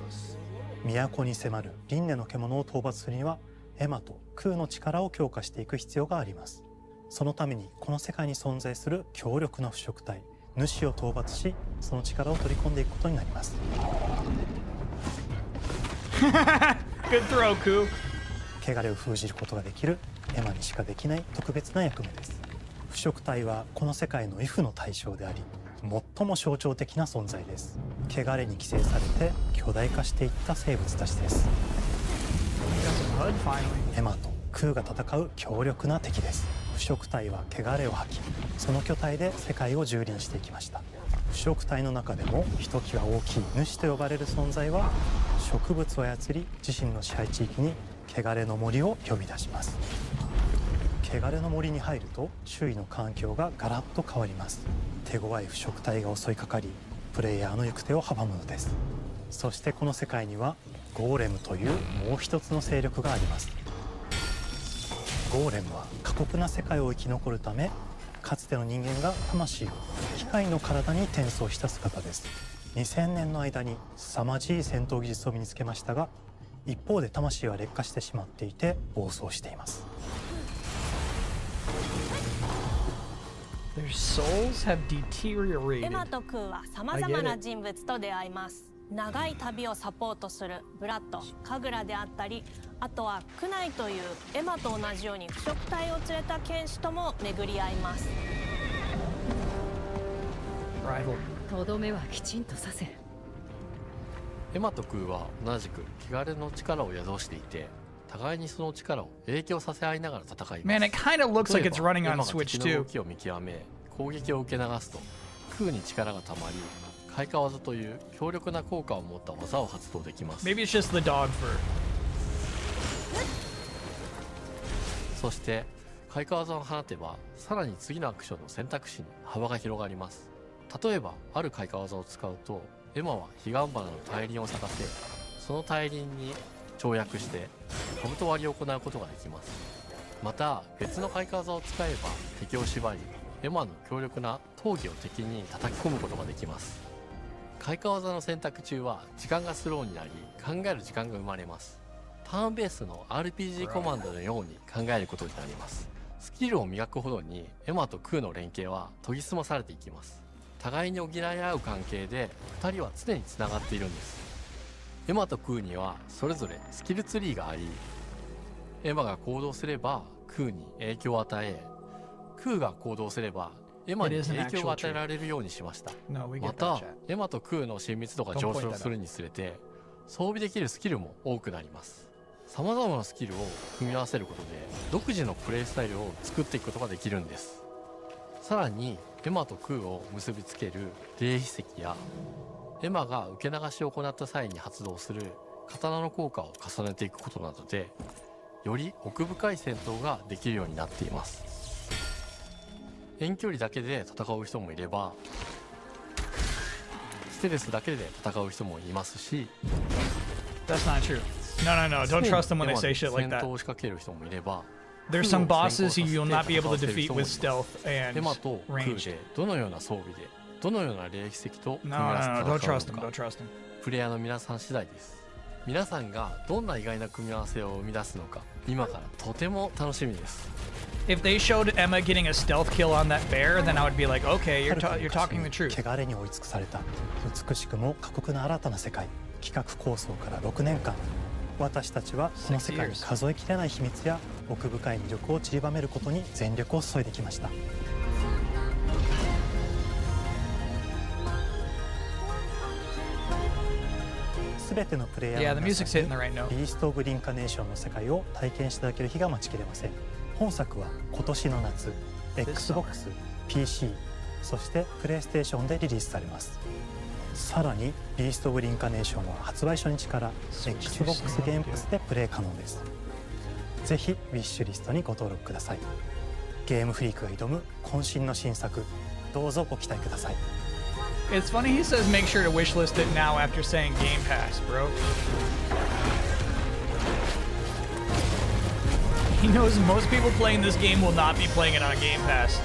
出す。都に迫る輪廻の獣を討伐するにはエマと空の力を強化していく必要があります。そのためにこの世界に存在する強力な腐食体主を討伐し、その力を取り込んでいくことになります。Good throw, Ku. 汚れを封じることができるエマにしかできない特別な役目です。腐食体はこの世界の畏怖の対象であり、最も象徴的な存在です。汚れに寄生されて巨大化していった生物たちです。エマと空が戦う強力な敵です。腐食体は汚れを吐き、その巨体で世界を蹂躙していきました。腐食体の中でもひときわ大きい主と呼ばれる存在は、植物を操り自身の支配地域に汚れの森を呼び出します。汚れの森に入ると周囲の環境がガラッと変わります。手強い腐食体が襲いかかり、プレイヤーの行く手を阻むのです。そしてこの世界にはゴーレムというもう一つの勢力があります。ゴーレムは過酷な世界を生き残るため、かつての人間が魂を機械の体に転送した姿です。2000年の間に凄まじい戦闘技術を身につけましたが、一方で魂は劣化してしまっていて暴走しています。Their souls have deteriorated. エマと空はさまざまな人物と出会います。長い旅をサポートするブラッド、カグラであったり、あとはクナイというエマと同じように腐食体を連れた剣士とも巡り合います。とどめはきちんとさせ。エマと空は同じく汚れの力を宿していて、互いにその力を影響させ合いながら戦います。Man, it kind of looks like it's running on Switch エマが敵の動きを見極め、攻撃を受け流すと空に力がたまり、開花技という強力な効果を持った技を発動できます。Maybe it's just the dog fur. そして開花技を放てば、さらに次のアクションの選択肢に幅が広がります。例えばある開花技を使うと、エマは彼岸花の大輪を咲かせ、その大輪に跳躍して兜割りを行うことができます。また別の開花技を使えば敵を縛り、エマの強力な闘技を敵に叩き込むことができます。開花技の選択中は時間がスローになり、考える時間が生まれます。ターンベースの RPG コマンドのように考えることになります。スキルを磨くほどにエマと空の連携は研ぎ澄まされていきます。互いに補い合う関係で2人は常につながっているんです。エマと空にはそれぞれスキルツリーがあり、エマが行動すれば空に影響を与え、空が行動すればエマに影響を与えられるようにしました。またエマと空の親密度が上昇するにつれて装備できるスキルも多くなります。さまざまなスキルを組み合わせることで独自のプレイスタイルを作っていくことができるんです。さらにエマと空を結びつける霊秘石や、エマが受け流しを行った際に発動する刀の効果を重ねていくことなどで、より奥深い戦闘ができるようになっています。遠距離だけで戦う人もいれば、ステルスだけで戦う人もいますし、That's not true. No. Don't trust them when they say shit like that. 戦闘を仕掛ける人もいれば There's some bosses who you'll not be able to defeat with stealth and デマと空 range. でどのような装備でどのような霊石と組み No, 合わせ no, て no. Don't 戦う trust の them. か Don't trust them. プレイヤーの皆さん次第です。皆さんがどんな意外な組み合わせを生み出すのか今からとても楽しみです。 If they showed Emma getting a stealth kill on that bear, then I would be like, okay, you're talking the truth. 汚れに追い尽くされた美しくも過酷な新たな世界。企画構想から6年間、私たちはこの世界に数えきれない秘密や奥深い魅力を散りばめることに全力を注いできました。すべてのプレイヤー Yeah, の the 皆さ music's ん hitting the right に note. ビースト・オブ・リンカネーションの世界を体験していただける日が待ちきれません。本作は今年の夏、Xbox、PC、そしてプレイステーションでリリースされます。さらにビースト・オブ・リンカネーションは発売初日から Xbox ゲームパスでプレイ可能です。ぜひウィッシュリストにご登録ください。ゲームフリークが挑む渾身の新作、どうぞご期待ください。 It's funny he says make sure to wishlist it now after saying Game Pass, bro. He knows most people playing this game will not be playing it on Game Pass.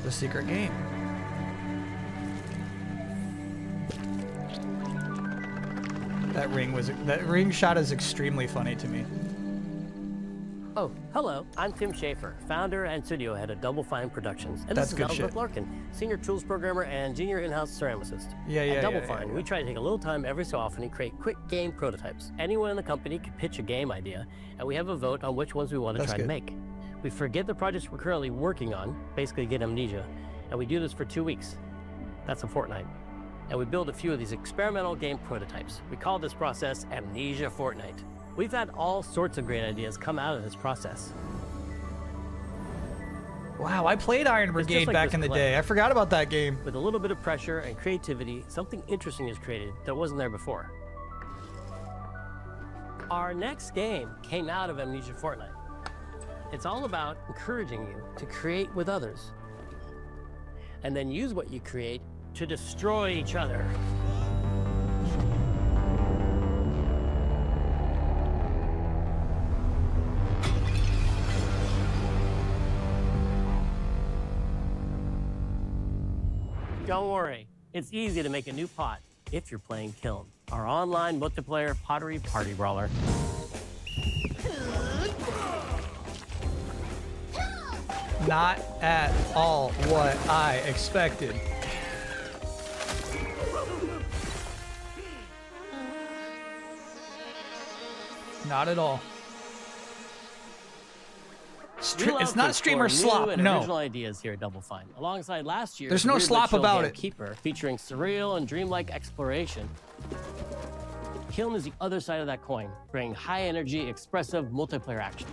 The secret game. That ring shot is extremely funny to me. Oh, hello. I'm Tim Schafer, founder and studio head of Double Fine Productions. And That's this is good Albert shit. Larkin, senior tools programmer and junior in-house ceramicist. Yeah, At Double yeah, Fine, yeah. we try to take a little time every so often and create quick game prototypes. Anyone in the company can pitch a game idea, and we have a vote on which ones we want to That's try to good. make. We forget the projects we're currently working on, basically get amnesia, and we do this for 2 weeks. That's a fortnight. And we build a few of these experimental game prototypes. We call this process Amnesia Fortnight. We've had all sorts of great ideas come out of this process. Wow, I played Iron It's Brigade just like back this in the play. day. I forgot about that game. With a little bit of pressure and creativity, something interesting is created that wasn't there before. Our next game came out of Amnesia Fortnight. It's all about encouraging you to create with others, and then use what you create to destroy each other. Don't worry, it's easy to make a new pot if you're playing Kiln, our online multiplayer pottery party brawler. Not at all what I expected. Not at all. It's not streamer slop, no. Original ideas here at Double Fine. Alongside last year's There's no Weird slop Chill about game it. Keeper, featuring surreal and dreamlike exploration. Kiln is the other side of that coin, bringing high energy, expressive multiplayer action.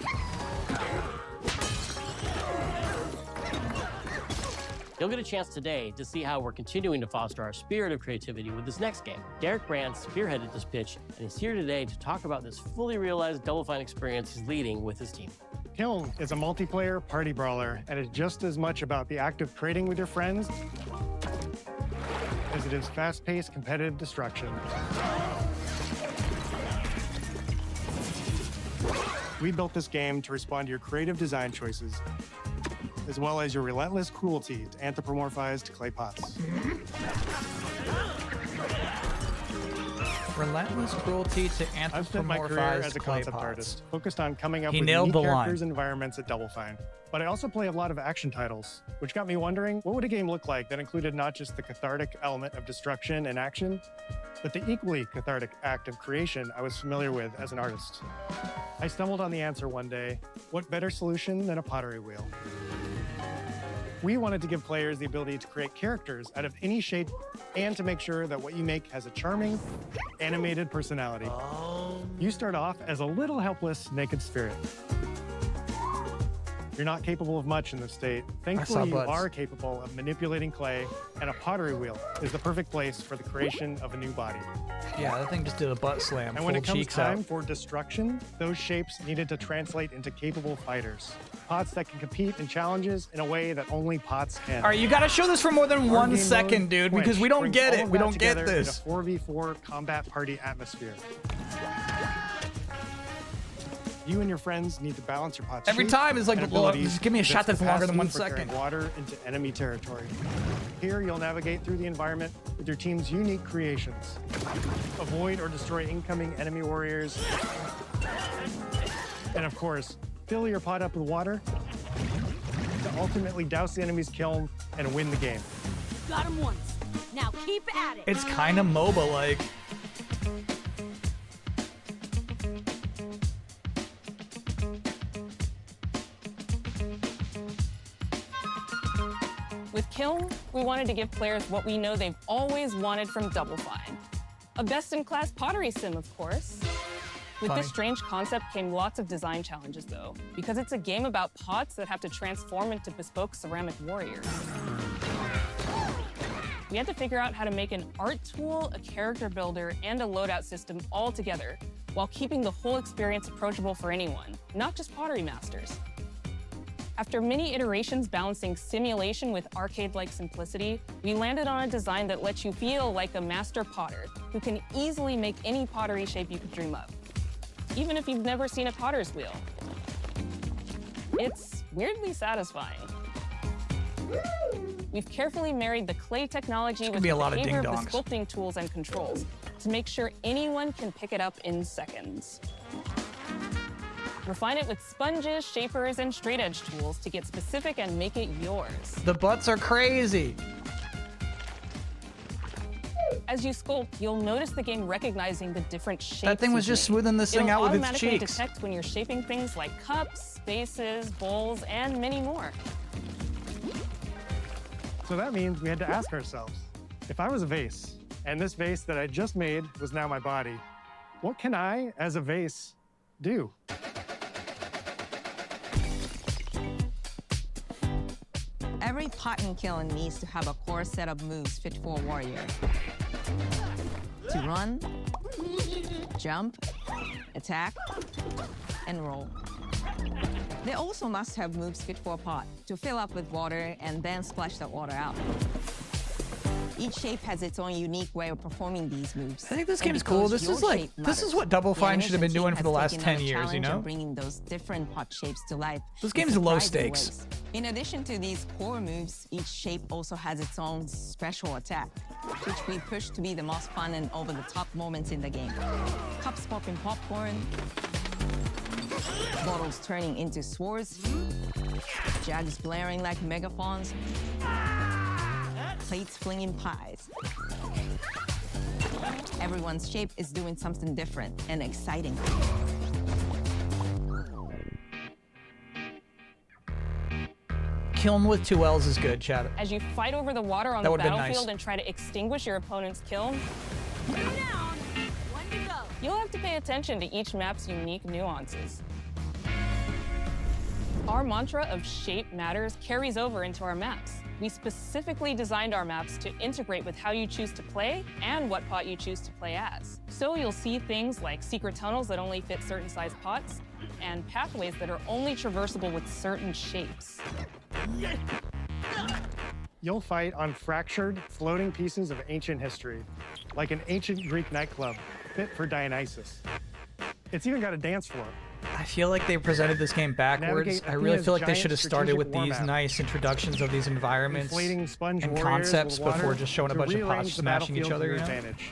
You'll get a chance today to see how we're continuing to foster our spirit of creativity with this next game. Derek Brand spearheaded this pitch, and he's here today to talk about this fully realized Double Fine experience he's leading with his team. Kiln is a multiplayer party brawler, and it's just as much about the act of trading with your friends as it is fast-paced competitive destruction. We built this game to respond to your creative design choices, as well as your relentless cruelty to anthropomorphized clay pots. Relentless cruelty to I've spent my career as anthropomorphized a clay concept pots. artist, focused on coming up He with nailed unique the line. characters and environments at Double Fine. But I also play a lot of action titles, which got me wondering, what would a game look like that included not just the cathartic element of destruction and action, but the equally cathartic act of creation I was familiar with as an artist? I stumbled on the answer one day: what better solution than a pottery wheel? We wanted to give players the ability to create characters out of any shape and to make sure that what you make has a charming, animated personality. You start off as a little helpless naked spirit. You're not capable of much in this state. Thankfully, you butts. are capable of manipulating clay, and a pottery wheel is the perfect place for the creation of a new body. Yeah, that thing just did a butt slam. And when full it comes cheeks time out. for destruction, those shapes needed to translate into capable fighters. Pots that can compete in challenges in a way that only pots can. All right, you got to show this for more than Our 1 game second, mode, dude, Quench, because we don't brings get all it. of We that don't get together in a this. 4v4 combat party atmosphere. You and your friends need to balance your pot's Every shape time it's like, and well, abilities just give me a with shot its that's longer than capacity 1 for carrying second. water into enemy territory. Here, you'll navigate through the environment with your team's unique creations. Avoid or destroy incoming enemy warriors. And of course, fill your pot up with water to ultimately douse the enemy's kiln and win the game. Got him once. Now keep at it. It's kind of MOBA-like. With Kiln, we wanted to give players what we know they've always wanted from Double Fine. A best-in-class pottery sim, of course. With Funny. this strange concept came lots of design challenges, though, because it's a game about pots that have to transform into bespoke ceramic warriors. We had to figure out how to make an art tool, a character builder, and a loadout system all together, while keeping the whole experience approachable for anyone, not just pottery masters. After many iterations balancing simulation with arcade-like simplicity, we landed on a design that lets you feel like a master potter who can easily make any pottery shape you could dream of, even if you've never seen a potter's wheel. It's weirdly satisfying. We've carefully married the clay technology with be the a lot of behavior of the ding-dongs. sculpting tools and controls to make sure anyone can pick it up in seconds. Refine it with sponges, shapers, and straight edge tools to get specific and make it yours. The butts are crazy. As you sculpt, you'll notice the game recognizing the different shapes. That thing was you've just made. smoothing this thing It'll out with its automatically cheeks. detect when you're shaping things like cups, vases, bowls, and many more. So that means we had to ask ourselves, if I was a vase, and this vase that I just made was now my body, what can I, as a vase, do? Every pot and kiln needs to have a core set of moves fit for a warrior. To run, jump, attack, and roll. They also must have moves fit for a pot to fill up with water and then splash that water out. Each shape has its own unique way of performing these moves. I think this And game is cool. because This is your like shape this is matters, what Double the Fine should have been animation doing team for the has last taken 10 on the years, you challenge of know? bringing those different pot shapes to life. This in game is low surprising stakes. ways. In addition to these core moves, each shape also has its own special attack, which we push to be the most fun and over-the-top moments in the game. Cups popping popcorn, bottles turning into swords, jugs blaring like megaphones, plates flinging pies. Everyone's shape is doing something different and exciting. Kiln with 2 L's is good, Chad. As you fight over the water on That the would've been battlefield nice. and try to extinguish your opponent's kiln, you'll have to pay attention to each map's unique nuances. Our mantra of shape matters carries over into our maps. We specifically designed our maps to integrate with how you choose to play and what pot you choose to play as. So you'll see things like secret tunnels that only fit certain size pots and pathways that are only traversable with certain shapes. You'll fight on fractured, floating pieces of ancient history, like an ancient Greek nightclub fit for Dionysus. It's even got a dance floor. I feel like they presented this game backwards. Navigate I really Athena's feel like they giant should have started with strategic war these map. nice introductions of these environments Inflating sponge and warriors concepts with water before just showing a to bunch of rearrange pots the smashing each battlefield to other. your You know? advantage.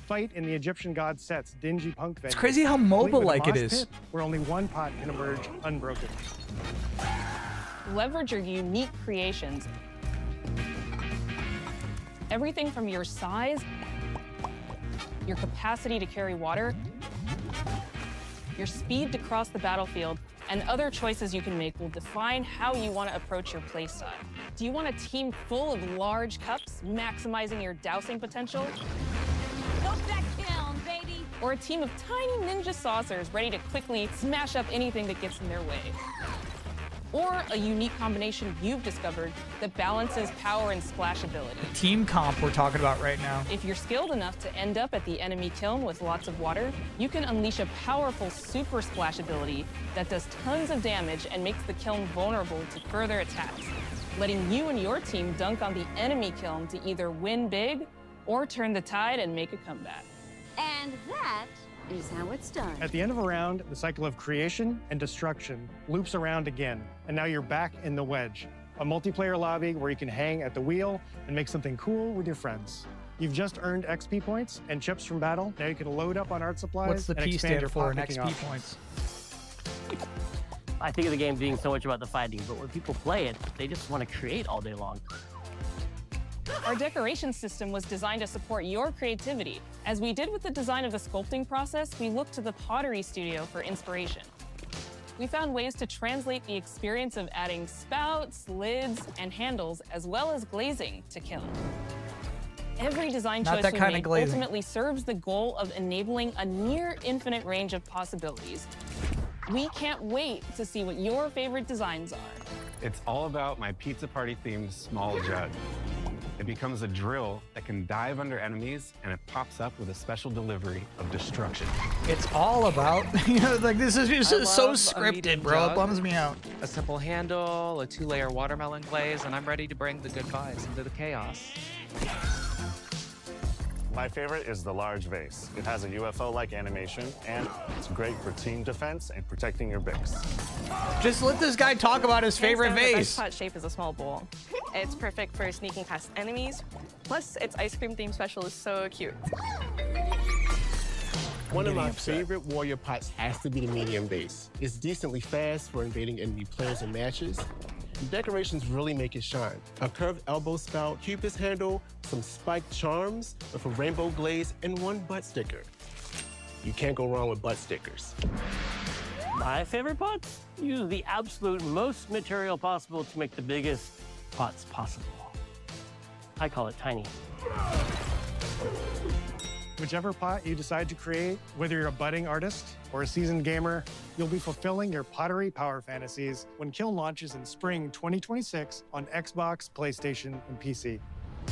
Fight in the Egyptian god Set's dingy punk venue. It's crazy how complete with a MOBA-like it moss is. pit Where only one pot can emerge unbroken. Leverage your unique creations. Everything from your size, your capacity to carry water, your speed to cross the battlefield, and other choices you can make will define how you want to approach your playstyle. Do you want a team full of large cups, maximizing your dousing potential? Go that kiln, baby. or a team of tiny ninja saucers ready to quickly smash up anything that gets in their way. Or a unique combination you've discovered that balances power and splashability. Team comp we're talking about right now. If you're skilled enough to end up at the enemy kiln with lots of water, you can unleash a powerful super splash ability that does tons of damage and makes the kiln vulnerable to further attacks, letting you and your team dunk on the enemy kiln to either win big or turn the tide and make a comeback. And that is how it's done. At the end of a round, the cycle of creation and destruction loops around again, and now you're back in the wedge, a multiplayer lobby where you can hang at the wheel and make something cool with your friends. You've just earned XP points and chips from battle. Now you can load up on art supplies. What's the and P expand stand your for in pot-picking XP options. points? I think of the game being so much about the fighting, but when people play it, they just want to create all day long. Our decoration system was designed to support your creativity. As we did with the design of the sculpting process, we looked to the Pottery Studio for inspiration. We found ways to translate the experience of adding spouts, lids, and handles, as well as glazing to kiln. Every design Not choice that we kind of made glazing. ultimately serves the goal of enabling a near infinite range of possibilities. We can't wait to see what your favorite designs are. It's all about my pizza party themed small jug. It becomes a drill that can dive under enemies, and it pops up with a special delivery of destruction. It's all about, like this is just I so love a scripted, medium bro. It jug, bums me out. A simple handle, a 2-layer watermelon glaze, and I'm ready to bring the good vibes into the chaos. My favorite is the large vase. It has a UFO-like animation, and it's great for team defense and protecting your bricks. Just let this guy talk about his favorite Hands down, the vase. best pot shape is a small bowl. It's perfect for sneaking past enemies. Plus, its ice cream theme special is so cute. One of my favorite warrior pots has to be the medium base. It's decently fast for invading enemy players and matches. The decorations really make it shine. A curved elbow spout, cupid's handle, some spiked charms with a rainbow glaze, and one butt sticker. You can't go wrong with butt stickers. My favorite pots use the absolute most material possible to make the biggest pots possible. I call it tiny. Whichever pot you decide to create, whether you're a budding artist or a seasoned gamer, you'll be fulfilling your pottery power fantasies when Kiln launches in spring 2026 on Xbox, PlayStation, and PC.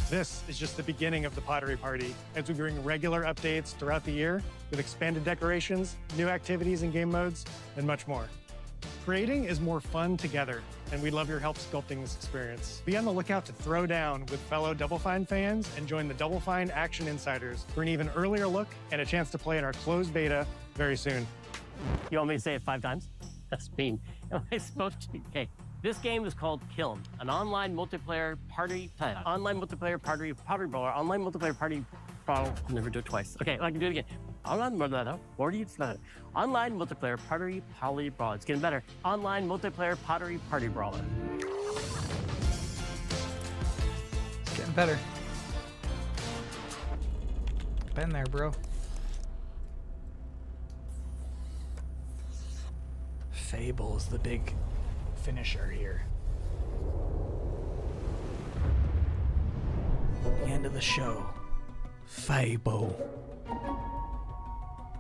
This is just the beginning of the Pottery Party as we bring regular updates throughout the year with expanded decorations, new activities and game modes, and much more. Creating is more fun together, and we'd love your help sculpting this experience. Be on the lookout to throw down with fellow Double Fine fans and join the Double Fine Action Insiders for an even earlier look and a chance to play in our closed beta very soon. You want me to say it 5 times? That's mean. Am I supposed to? Okay. This game is called Kiln, an online multiplayer party brawler, online multiplayer party brawler. I'll never do it twice. Okay, I can do it again. Online multiplayer party brawler. It's getting better. Online multiplayer party brawler. It's getting better. Been there, bro. Fable is the big finisher here. The end of the show. Fable.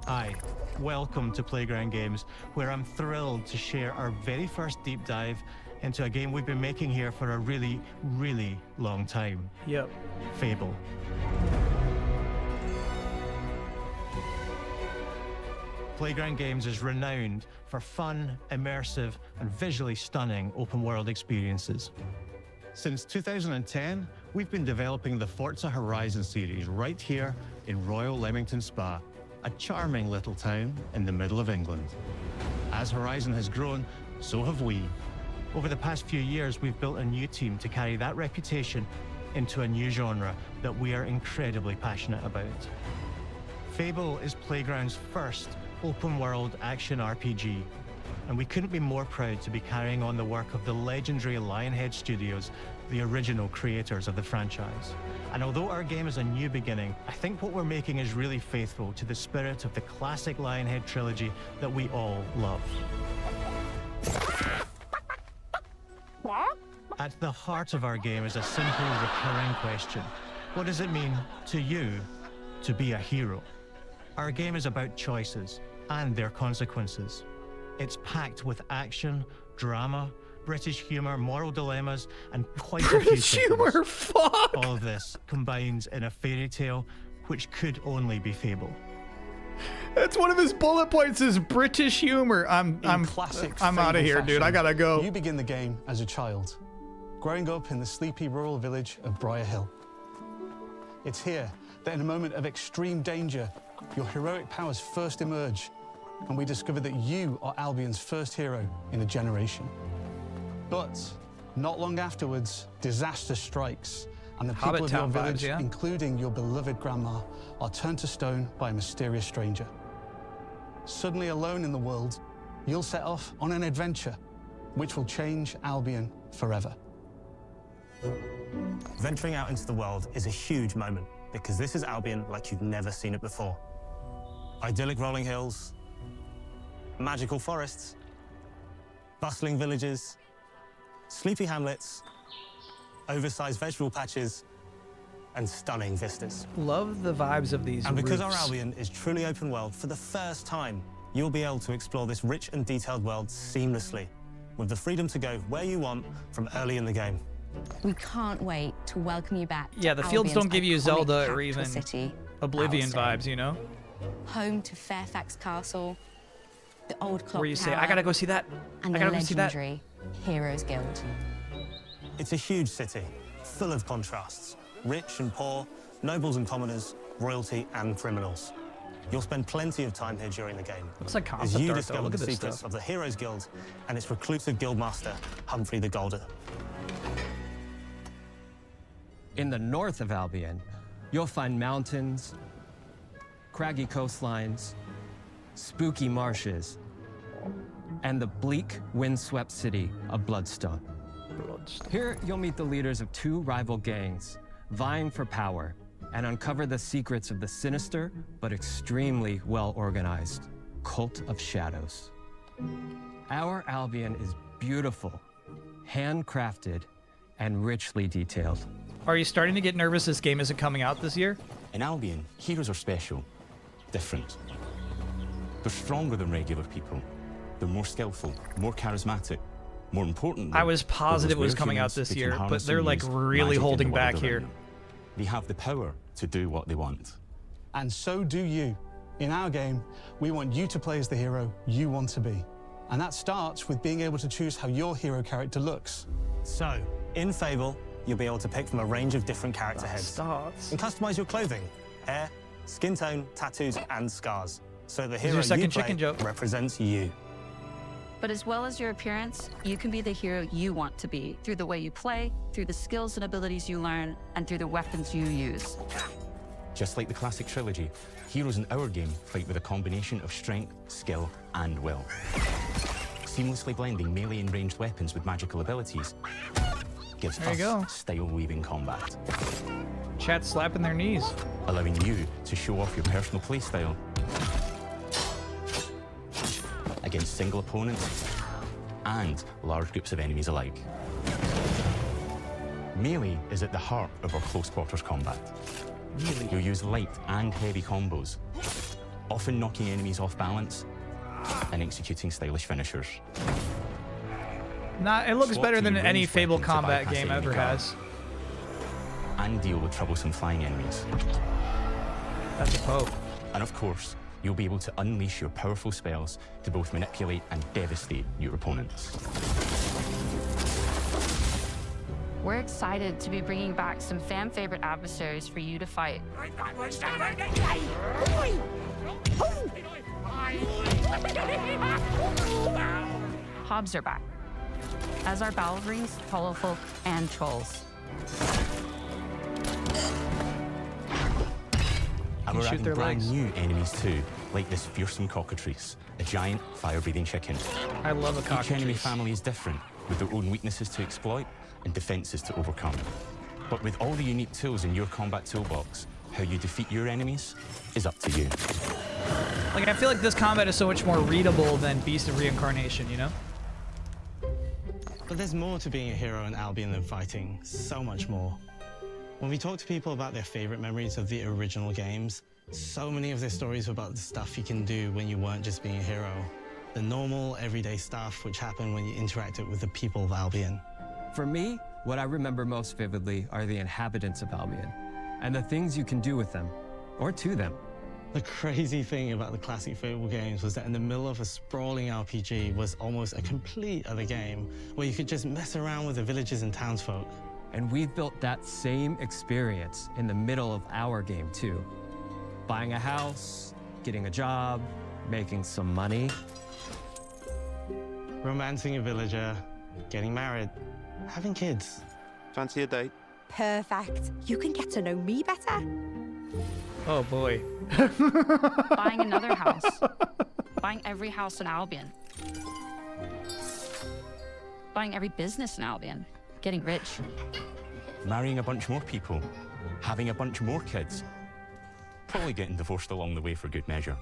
Hi, welcome to Playground Games, where I'm thrilled to share our very first deep dive into a game we've been making here for a really, really long time. Yep. Fable. Playground Games is renowned for fun, immersive, and visually stunning open-world experiences. Since 2010, we've been developing the Forza Horizon series right here in Royal Leamington Spa, a charming little town in the middle of England. As Horizon has grown, so have we. Over the past few years, we've built a new team to carry that reputation into a new genre that we are incredibly passionate about. Fable is Playground's first open-world action RPG, and we couldn't be more proud to be carrying on the work of the legendary Lionhead Studios, the original creators of the franchise. And although our game is a new beginning, I think what we're making is really faithful to the spirit of the classic Lionhead trilogy that we all love. At the heart of our game is a simple, recurring question. What does it mean to you to be a hero? Our game is about choices and their consequences. It's packed with action, drama, British humour, moral dilemmas, and quite a few British humor, sequels. fuck! All of this combines in a fairy tale which could only be fable. That's one of his bullet points is British humor. I'm out of here, dude. I gotta go. You begin the game as a child, growing up in the sleepy rural village of Briar Hill. It's here that in a moment of extreme danger, your heroic powers first emerge, and we discover that you are Albion's first hero in a generation. But not long afterwards, disaster strikes, and the people Hobbit of your Town vibes, village, yeah. including your beloved grandma, are turned to stone by a mysterious stranger. Suddenly alone in the world, you'll set off on an adventure which will change Albion forever. Venturing out into the world is a huge moment because this is Albion like you've never seen it before. Idyllic rolling hills, magical forests, bustling villages, sleepy hamlets, oversized vegetable patches, and stunning vistas. Love the vibes of these And because our roofs. Albion is truly open world, for the first time, you'll be able to explore this rich and detailed world seamlessly, with the freedom to go where you want from early in the game. We can't wait to welcome you back. Yeah, the to fields don't Albion's give you iconic Zelda or capital even city, Oblivion Alcyon. vibes, you know? Home to Fairfax Castle, the old clock Where you say, tower, I gotta go see that. and I the gotta go see that. legendary Heroes Guild. It's a huge city, full of contrasts. Rich and poor, nobles and commoners, royalty and criminals. You'll spend plenty of time here during the game. Looks like as concept you art, though. discover Look the at this secrets stuff. of the Heroes Guild and its reclusive guildmaster, Humphrey the Golden. In the north of Albion, you'll find mountains, craggy coastlines, spooky marshes, and the bleak, windswept city of Bloodstone. Here, you'll meet the leaders of two rival gangs, vying for power, and uncover the secrets of the sinister but extremely well-organized Cult of Shadows. Our Albion is beautiful, handcrafted, and richly detailed. Are you starting to get nervous this game isn't coming out this year? In Albion, heroes are special, different. They're stronger than regular people. They're more skillful, more charismatic. More importantly, I was positive it was those coming out humans this who can year, but harness they're and like use really magic in holding the world back around here. them. They have the power to do what they want. And so do you. In our game, we want you to play as the hero you want to be. And that starts with being able to choose how your hero character looks. So, in Fable, you'll be able to pick from a range of different character heads. And customize your clothing, hair, skin tone, tattoos, and scars. So the Is hero your second you play chicken joke? represents you. But as well as your appearance, you can be the hero you want to be through the way you play, through the skills and abilities you learn, and through the weapons you use. Just like the classic trilogy, heroes in our game fight with a combination of strength, skill, and will. Seamlessly blending melee and ranged weapons with magical abilities gives There you us go. style-weaving combat. Chat slapping their knees. Allowing you to show off your personal playstyle against single opponents and large groups of enemies alike. Melee is at the heart of our close quarters combat. You'll use light and heavy combos, often knocking enemies off balance and executing stylish finishers. It looks Swap better to than your any ranged Fable weapons to combat bypass game enemy ever guards, has. and deal with troublesome flying enemies. That's a Pope. And of course, you'll be able to unleash your powerful spells to both manipulate and devastate your opponents. We're excited to be bringing back some fan-favorite adversaries for you to fight. Hobbs are back, as are Balverines, Hollowfolk, and Trolls. And we're shoot adding their brand legs. new enemies too, like this fearsome cockatrice, a giant fire-breathing chicken. I love a Each enemy cockatrice. family is different, with their own weaknesses to exploit and defenses to overcome. But with all the unique tools in your combat toolbox, how you defeat your enemies is up to you. Like, I feel like this combat is so much more readable than Beast of Reincarnation, you know? But there's more to being a hero in Albion than fighting, so much more. When we talk to people about their favorite memories of the original games, So many of their stories were about the stuff you can do when you weren't just being a hero. The normal, everyday stuff which happened when you interacted with the people of Albion. For me, what I remember most vividly are the inhabitants of Albion and the things you can do with them, or to them. The crazy thing about the classic Fable games was that in the middle of a sprawling RPG was almost a complete other game where you could just mess around with the villages and townsfolk. And we've built that same experience in the middle of our game too. Buying a house, getting a job, making some money. Romancing a villager, getting married, having kids. Fancy a date? Perfect. You can get to know me better. Oh boy. Buying another house. Buying every house in Albion. Buying every business in Albion. Getting rich. Marrying a bunch more people. Having a bunch more kids. Probably getting divorced along the way for good measure.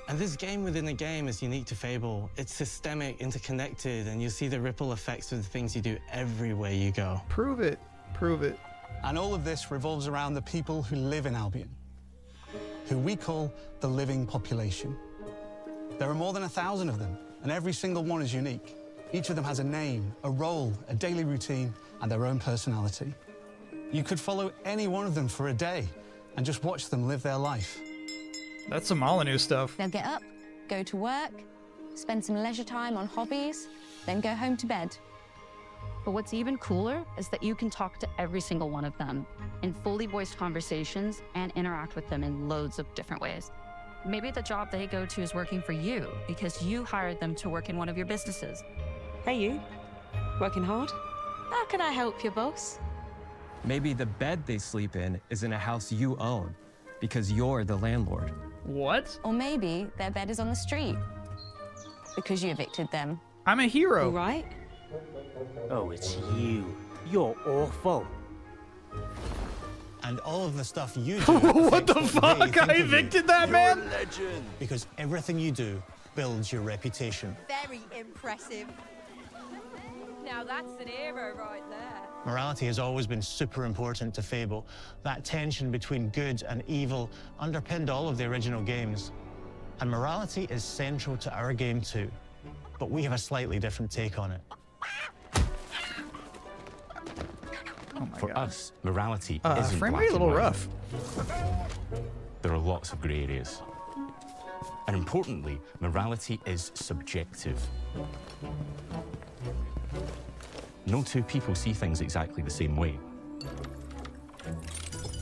And this game within a game is unique to Fable. It's systemic, interconnected, and you see the ripple effects of the things you do everywhere you go. Prove it. Prove it. And all of this revolves around the people who live in Albion, who we call the living population. There are more than 1,000 of them, and every single one is unique. Each of them has a name, a role, a daily routine, and their own personality. You could follow any one of them for a day and just watch them live their life. That's some Molyneux stuff. They'll get up, go to work, spend some leisure time on hobbies, then go home to bed. But what's even cooler is that you can talk to every single one of them in fully voiced conversations and interact with them in loads of different ways. Maybe the job they go to is working for you because you hired them to work in one of your businesses. Hey, you. Working hard? How can I help you, boss? Maybe the bed they sleep in is in a house you own because you're the landlord. What? Or maybe their bed is on the street because you evicted them. I'm a hero. Right? Oh, it's you. You're awful. And all of the stuff you do. What the fuck? I evicted that man? You're a legend. Because everything you do builds your reputation. Very impressive. Now that's an hero right there. Morality has always been super important to Fable. That tension between good and evil underpinned all of the original games. And morality is central to our game too. But we have a slightly different take on it. For us, morality frame isn't rate black a little and white. rough. There are lots of grey areas. And importantly, morality is subjective. No two people see things exactly the same way.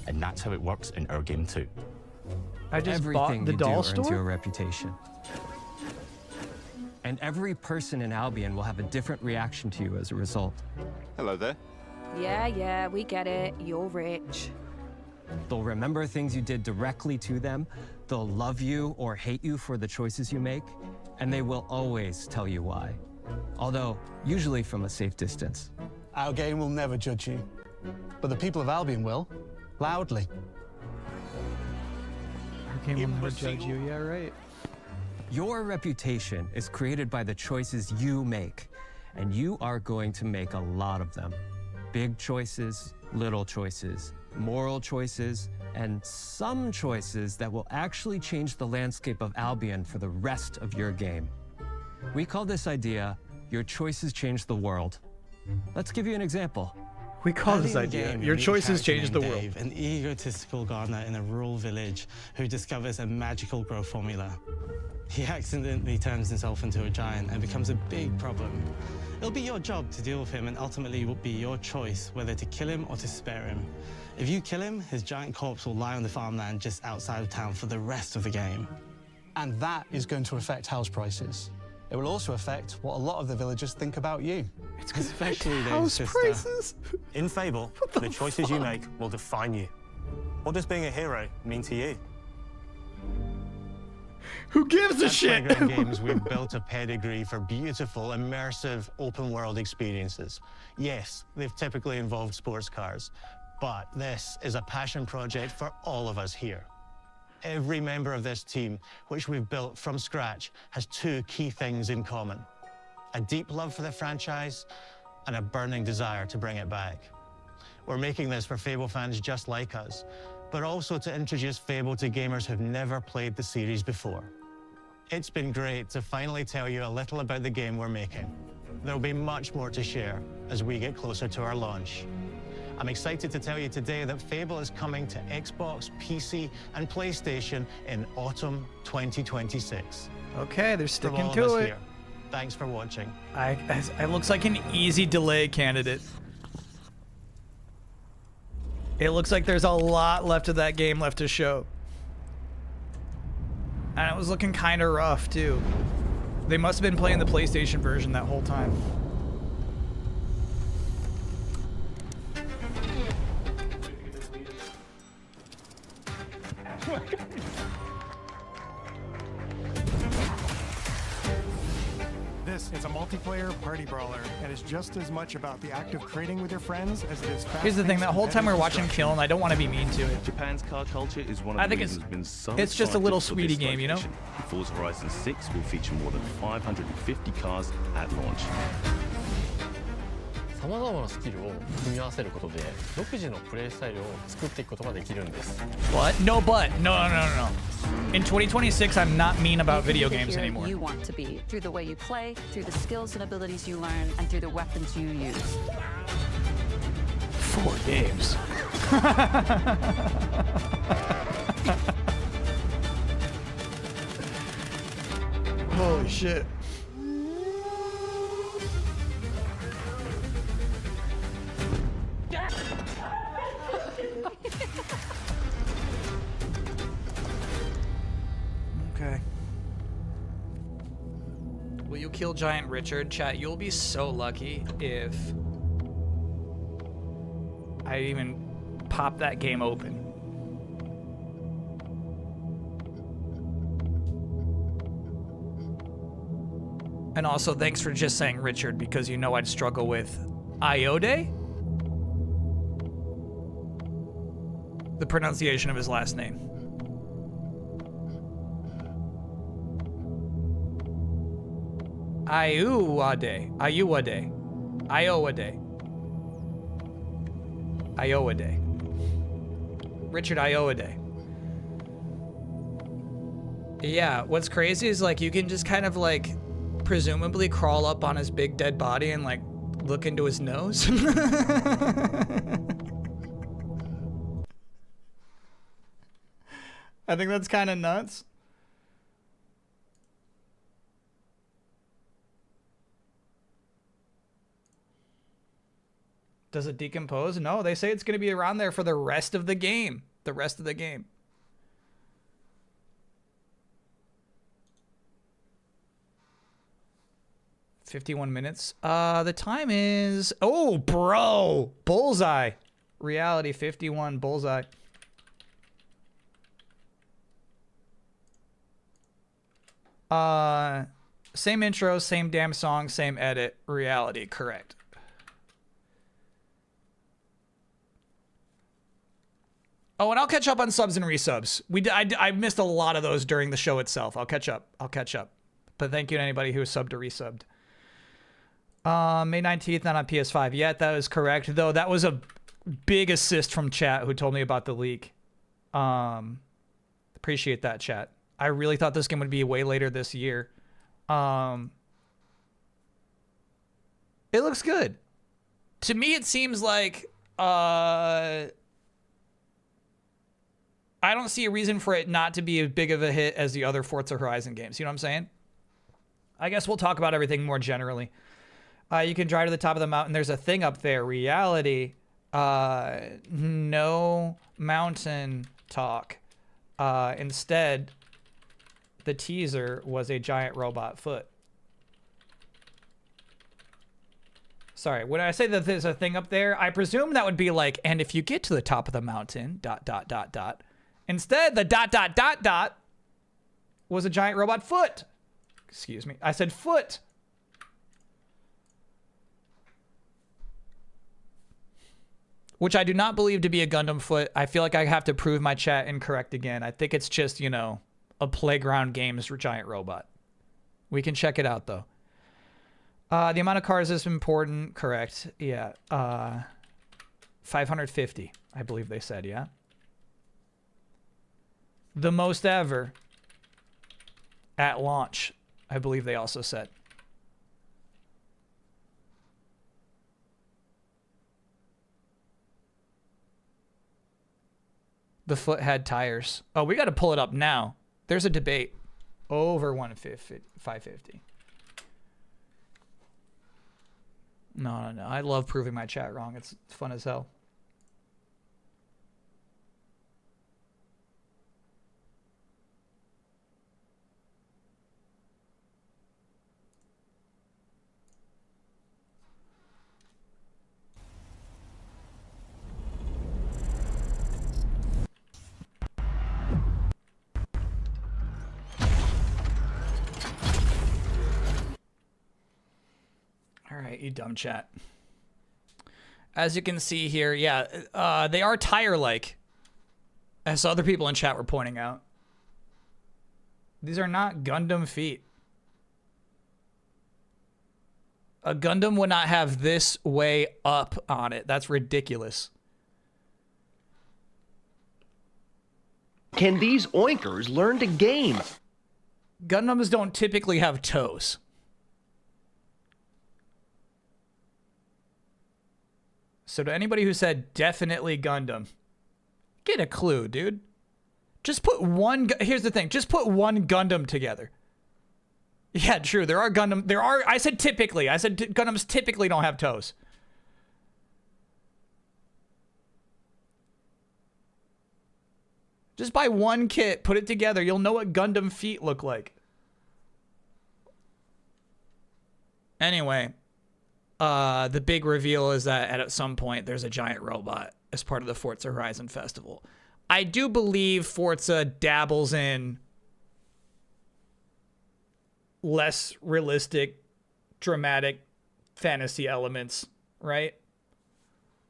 And that's how it works in our game too. I just Everything bought the you doll do earns store? you a reputation. And every person in Albion will have a different reaction to you as a result. Hello there. Yeah, we get it. You're rich. They'll remember things you did directly to them, they'll love you or hate you for the choices you make, and they will always tell you why. Although, usually from a safe distance. Our game will never judge you, but the people of Albion will, loudly. Our game will never judge you, yeah, right. Your reputation is created by the choices you make, and you are going to make a lot of them. Big choices, little choices, moral choices, and some choices that will actually change the landscape of Albion for the rest of your game. We call this idea, your choices change the world. Let's give you an example. We call this Early in the idea, game, your you meet a choices character change the named world. Dave, an egotistical gardener in a rural village who discovers a magical grow formula. He accidentally turns himself into a giant and becomes a big problem. It'll be your job to deal with him, and ultimately it will be your choice whether to kill him or to spare him. If you kill him, his giant corpse will lie on the farmland just outside of town for the rest of the game. And that is going to affect house prices. It will also affect what a lot of the villagers think about you. It's going to affect Especially those house sister. prices. In Fable, the choices you make will define you. What does being a hero mean to you? Who gives a At shit? Playground Games, we've built a pedigree for beautiful, immersive, open-world experiences. Yes, they've typically involved sports cars, but this is a passion project for all of us here. Every member of this team, which we've built from scratch, has two key things in common: a deep love for the franchise and a burning desire to bring it back. We're making this for Fable fans just like us, but also to introduce Fable to gamers who've never played the series before. It's been great to finally tell you a little about the game we're making. There'll be much more to share as we get closer to our launch. I'm excited to tell you today that Fable is coming to Xbox, PC, and PlayStation in autumn 2026. Okay, they're From sticking all of to us it. here, thanks for watching. It looks like an easy delay candidate. It looks like there's a lot left of that game left to show. And it was looking kind of rough, too. They must have been playing the PlayStation version that whole time. This is a multiplayer party brawler, and it's just as much about the act of trading with your friends as it is. Here's the thing, that whole time we were watching Kiln, I don't want to be mean to it. Japan's car culture is one of I the think reasons been so it's just a little excited for sweetie this game, you know? location. Forza Horizon 6 will feature more than 550 cars at launch. さまざまなスキルを組み合わせることで独自のプレイスタイルを作っていくことができるんです。 What? No, but. No. In 2026, I'm not mean about video Be the games hero anymore. You want to be through the way you play, through the skills and abilities you learn, and through the weapons you use. 4 games. Holy shit. Okay. Will you kill Giant Richard? Chat, you'll be so lucky if I even pop that game open. And also, thanks for just saying Richard, because you know I'd struggle with Iode? The pronunciation of his last name. Iowade. Richard Iowade. Yeah, what's crazy is like you can just kind of like presumably crawl up on his big dead body and like look into his nose. I think that's kind of nuts. Does it decompose? No, they say it's going to be around there for the rest of the game. The rest of the game. $51 minutes. The time is... Oh, bro! Bullseye. Reality 51, bullseye. Same intro, same damn song, same edit. Reality, correct. Oh, and I'll catch up on subs and resubs. I missed a lot of those during the show itself. I'll catch up. But thank you to anybody who subbed or resubbed. May 19th, not on PS5 yet. That is correct. Though that was a big assist from chat who told me about the leak. Appreciate that, chat. I really thought this game would be way later this year. It looks good. To me, it seems like... I don't see a reason for it not to be as big of a hit as the other Forza Horizon games. You know what I'm saying? I guess we'll talk about everything more generally. You can drive to the top of the mountain. There's a thing up there. Reality. No mountain talk. Instead, the teaser was a giant robot foot. Sorry, when I say that there's a thing up there, I presume that would be like, and if you get to the top of the mountain, ... Instead, the ... was a giant robot foot. Excuse me. I said foot. Which I do not believe to be a Gundam foot. I feel like I have to prove my chat incorrect again. I think it's just, you know, a Playground Games giant robot. We can check it out, though. The amount of cars is important. Correct. Yeah. 550, I believe they said, yeah? The most ever at launch, I believe they also said. The foot had tires. Oh, we got to pull it up now. There's a debate over 550. No. I love proving my chat wrong. It's fun as hell. All right, you dumb chat. As you can see here, yeah, they are tire-like, as other people in chat were pointing out. These are not Gundam feet. A Gundam would not have this way up on it. That's ridiculous. Can these oinkers learn to game? Gundams don't typically have toes. So to anybody who said definitely Gundam, get a clue, dude. Just put one, here's the thing, just put one Gundam together. Yeah, true, there are Gundam, I said typically, Gundams typically don't have toes. Just buy one kit, put it together, you'll know what Gundam feet look like. Anyway. The big reveal is that at some point there's a giant robot as part of the Forza Horizon Festival. I do believe Forza dabbles in less realistic, dramatic fantasy elements, right?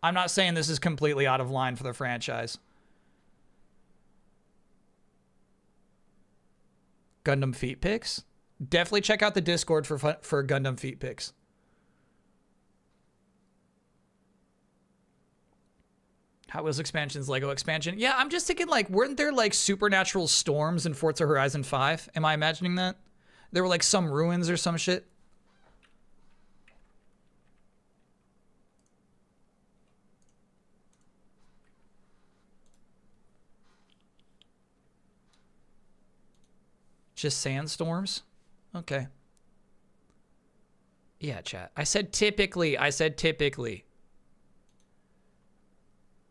I'm not saying this is completely out of line for the franchise. Gundam feet pics? Definitely check out the Discord for Gundam feet pics. Hot Wheels expansions, Lego expansion. Yeah, I'm just thinking, like, weren't there, like, supernatural storms in Forza Horizon 5? Am I imagining that? There were, like, some ruins or some shit? Just sandstorms? Okay. Yeah, chat. I said typically.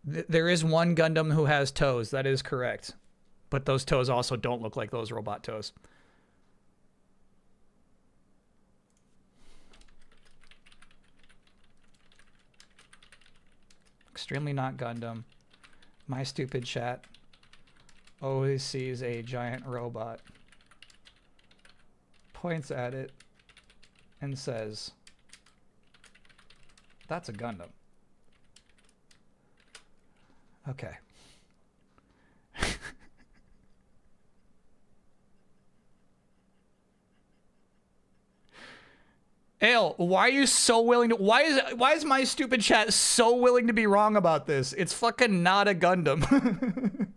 There is one Gundam who has toes. That is correct. But those toes also don't look like those robot toes. Extremely not Gundam. My stupid chat always sees a giant robot, points at it, and says, "That's a Gundam." Okay. Ale, why are you so willing to... Why is my stupid chat so willing to be wrong about this? It's fucking not a Gundam.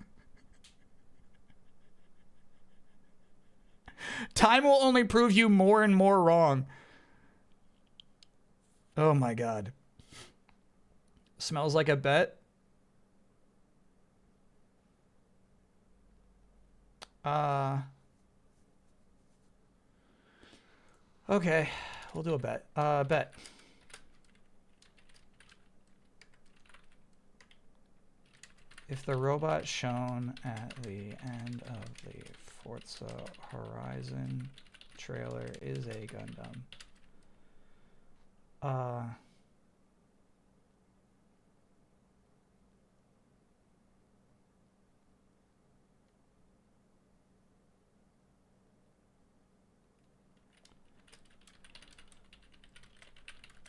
Time will only prove you more and more wrong. Oh my god. Smells like a bet? Okay, we'll do a bet. Bet. If the robot shown at the end of the Forza Horizon trailer is a Gundam,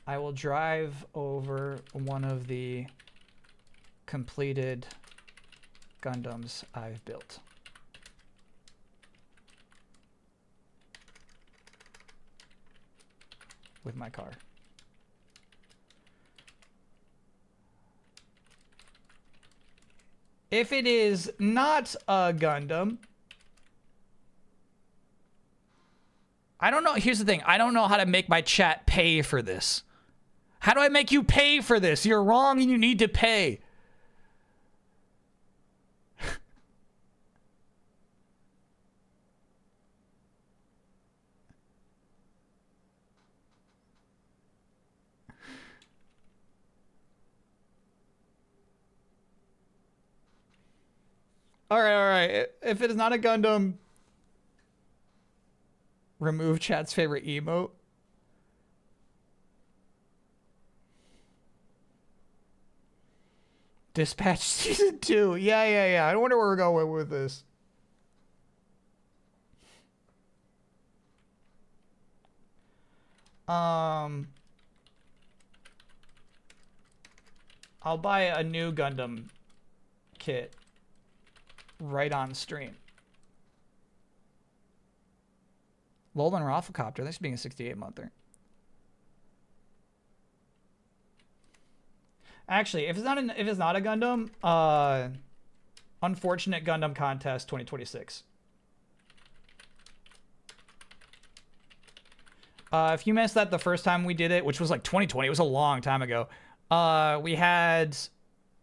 I will drive over one of the completed Gundams I've built. With my car. If it is not a Gundam, I don't know. Here's the thing. I don't know how to make my chat pay for this. How do I make you pay for this? You're wrong and you need to pay. All right. If it is not a Gundam, remove chat's favorite emote. Dispatch Season 2. Yeah. I wonder where we're going with this. I'll buy a new Gundam kit right on stream. Lolan Rafflecopter, that's being a 68-monther. Actually, if it's not a Gundam, Unfortunate Gundam Contest 2026. If you missed that the first time we did it, which was like 2020, it was a long time ago. We had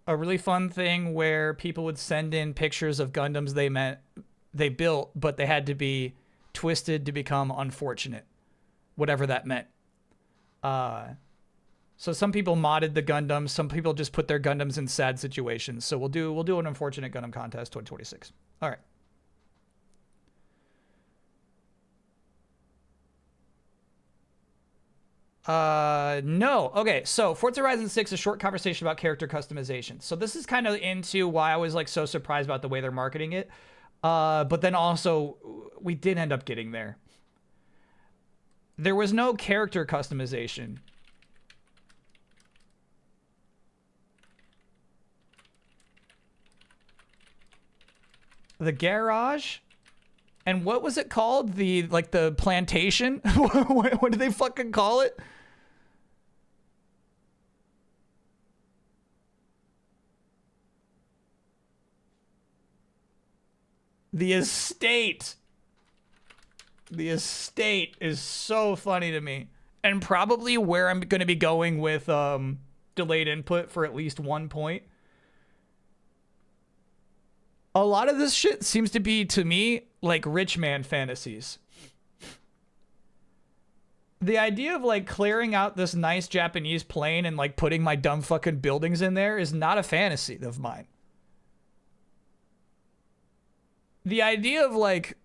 a really fun thing where people would send in pictures of Gundams they built, but they had to be twisted to become unfortunate, whatever that meant. So some people modded the Gundams, some people just put their Gundams in sad situations. So we'll do an Unfortunate Gundam Contest 2026. All right. No. Okay, so Forza Horizon 6, a short conversation about character customization. So this is kind of into why I was like so surprised about the way they're marketing it. But then also, we did end up getting there. There was no character customization. The garage? And what was it called? The plantation? What did they fucking call it? The estate. The estate is so funny to me. And probably where I'm going to be going with delayed input for at least 1 point. A lot of this shit seems to be, to me, like rich man fantasies. The idea of like clearing out this nice Japanese plain and like putting my dumb fucking buildings in there is not a fantasy of mine. The idea of like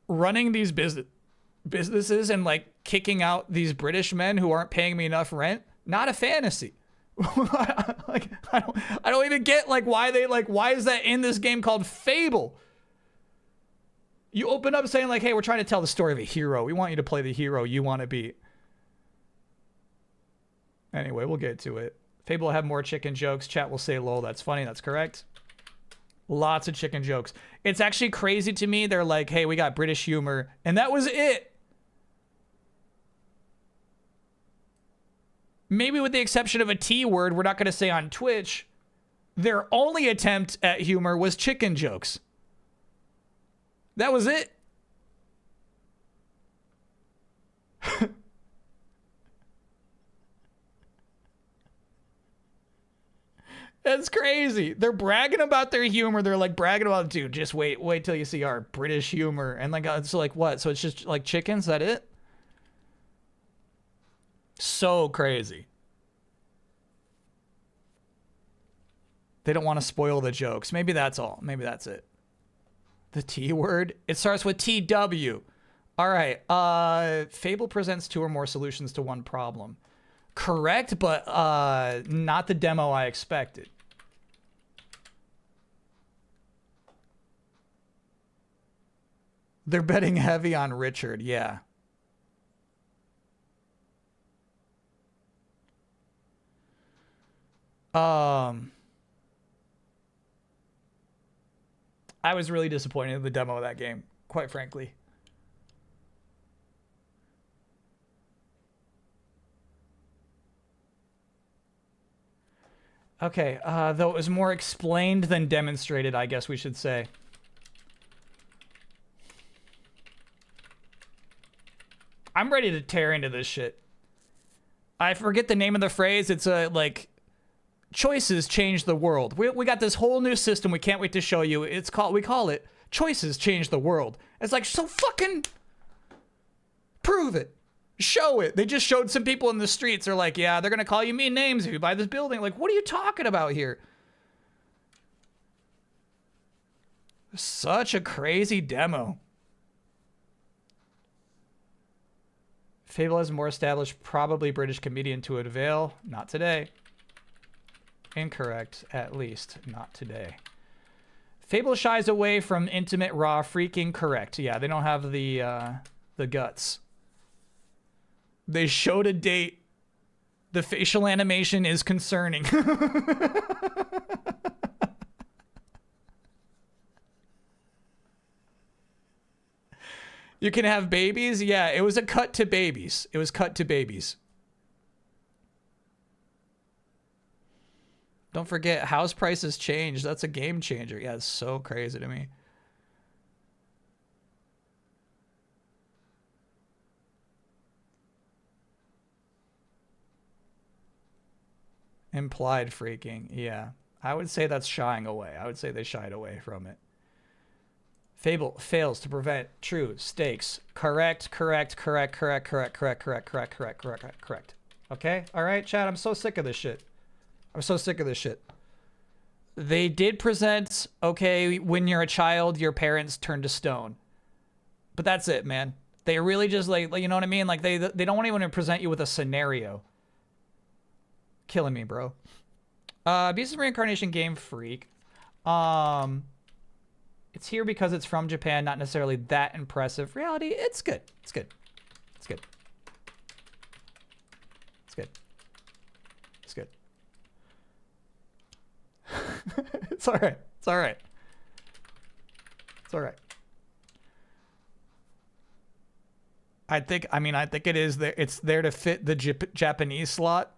running these businesses and like kicking out these British men who aren't paying me enough rent, not a fantasy. Like I don't even get like why is that in this game called Fable? You open up saying like, hey, we're trying to tell the story of a hero. We want you to play the hero you want to be. Anyway, we'll get to it. Fable will have more chicken jokes. Chat will say lol. That's funny. That's correct. Lots of chicken jokes. It's actually crazy to me. They're like, hey, we got British humor. And that was it. Maybe with the exception of a T word we're not going to say on Twitch, their only attempt at humor was chicken jokes. That was it. That's crazy. They're bragging about their humor. They're like bragging about, dude, just wait till you see our British humor. And like, it's like what? So it's just like chickens? Is that it? So crazy. They don't want to spoil the jokes. Maybe that's all. Maybe that's it. The T word? It starts with TW. All right. Fable presents 2 or more solutions to one problem. Correct, but not the demo I expected. They're betting heavy on Richard. Yeah. I was really disappointed in the demo of that game, quite frankly. Okay, though it was more explained than demonstrated, I guess we should say. I'm ready to tear into this shit. I forget the name of the phrase. It's like, choices change the world. We got this whole new system we can't wait to show you. We call it choices change the world. It's like, so fucking prove it. Show it. They just showed some people in the streets. They're like, yeah, they're going to call you mean names if you buy this building. Like, what are you talking about here? Such a crazy demo. Fable has a more established, probably British comedian to avail. Not today. Incorrect, at least. Not today. Fable shies away from intimate, raw, freaking correct. Yeah, they don't have the guts. They showed a date. The facial animation is concerning. You can have babies? Yeah, it was a cut to babies. It was cut to babies. Don't forget, house prices change. That's a game changer. Yeah, it's so crazy to me. Implied freaking. Yeah. I would say that's shying away. I would say they shied away from it. Fable fails to prevent true stakes. Correct. Okay? All right, chat. I'm so sick of this shit. I'm so sick of this shit. They did present, okay, when you're a child, your parents turn to stone. But that's it, man. They really just, like, you know what I mean? Like, they don't want anyone to present you with a scenario. Killing me, bro. Beast of Reincarnation Game Freak. It's here because it's from Japan, not necessarily that impressive. Reality, it's good. It's good. It's good. It's good. It's good. It's all right. It's all right. It's all right. I think it is there. It's there to fit the Japanese slot.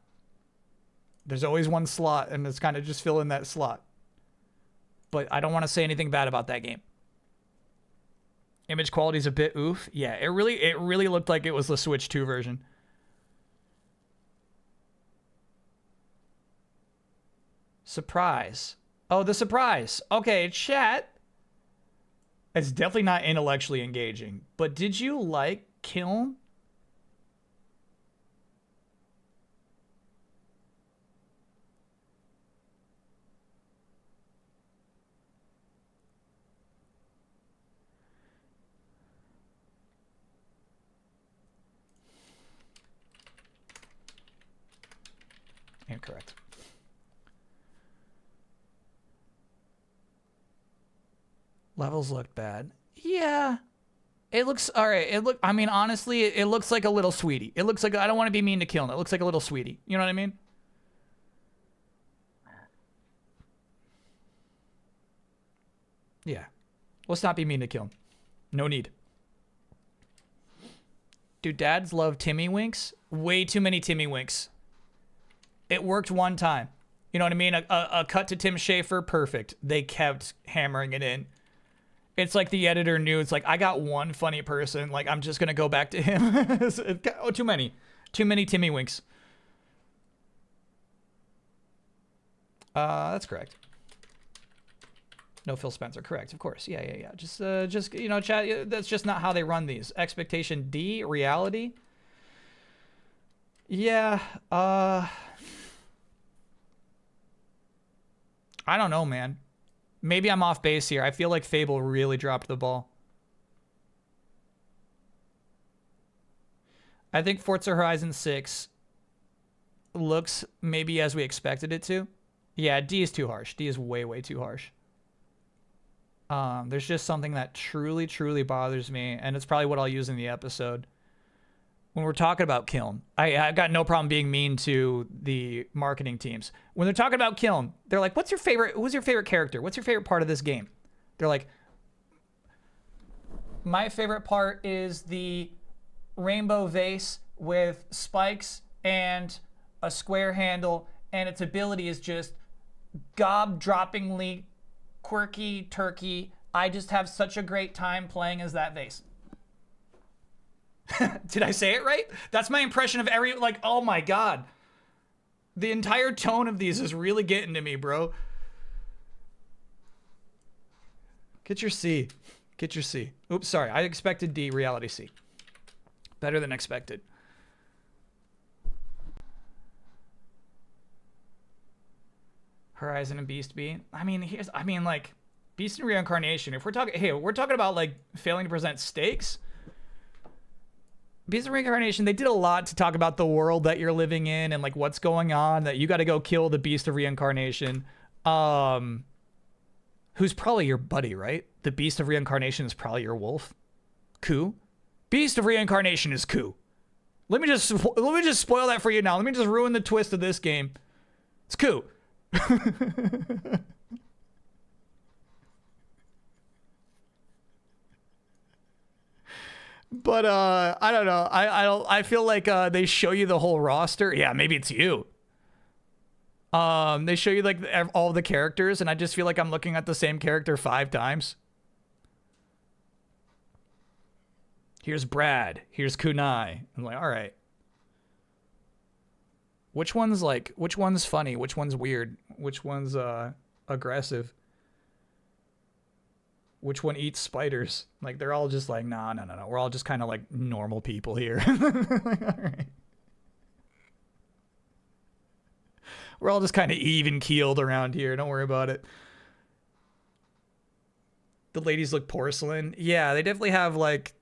There's always one slot, and it's kind of just fill in that slot. But I don't want to say anything bad about that game. Image quality is a bit oof. Yeah, it really looked like it was the Switch 2 version. Surprise. Oh, the surprise. Okay, chat. It's definitely not intellectually engaging. But did you like Kiln? Incorrect. Levels look bad. Yeah. It looks all right. I mean, honestly, it looks like a little sweetie. It looks like, I don't want to be mean to Kiln. It looks like a little sweetie. You know what I mean? Yeah. Let's not be mean to Kiln. No need. Do dads love Timmy Winks? Way too many Timmy Winks. It worked one time. You know what I mean? A cut to Tim Schafer, perfect. They kept hammering it in. It's like the editor knew. It's like, I got one funny person. Like, I'm just going to go back to him. Oh, too many. Too many Timmy Winks. That's correct. No Phil Spencer. Correct, of course. Yeah. Just you know, chat, that's just not how they run these. Expectation D, reality. Yeah, I don't know, man. Maybe I'm off base here. I feel like Fable really dropped the ball. I think Forza Horizon 6 looks maybe as we expected it to. Yeah, D is too harsh. D is way, way too harsh. There's just something that truly, truly bothers me, and it's probably what I'll use in the episode. When we're talking about Kiln, I've got no problem being mean to the marketing teams. When they're talking about Kiln, they're like, who's your favorite character? What's your favorite part of this game? They're like, my favorite part is the rainbow vase with spikes and a square handle, and its ability is just gob-droppingly quirky turkey. I just have such a great time playing as that vase. Did I say it right? That's my impression of every, like, oh my God. The entire tone of these is really getting to me, bro. Get your C. Get your C. Oops, sorry. I expected D, reality C. Better than expected. Horizon and Beast B. I mean, like, Beast and Reincarnation. If we're talking, hey, we're talking about, like, failing to present stakes. Beast of Reincarnation, they did a lot to talk about the world that you're living in and like what's going on, that you got to go kill the Beast of Reincarnation, who's probably your buddy, right? The Beast of Reincarnation is probably your wolf. Ku. Beast of Reincarnation is Ku. Let me just spoil that for you now. Let me just ruin the twist of this game. It's Ku. But I don't know. I feel like they show you the whole roster. Yeah, maybe it's you. They show you like all the characters, and I just feel like I'm looking at the same character 5 times. Here's Brad. Here's Kunai. I'm like, all right. Which one's funny? Which one's weird? Which one's aggressive? Which one eats spiders? Like, they're all just like, no. We're all just kind of like normal people here. Like, all right. We're all just kind of even-keeled around here. Don't worry about it. The ladies look porcelain. Yeah, they definitely have like...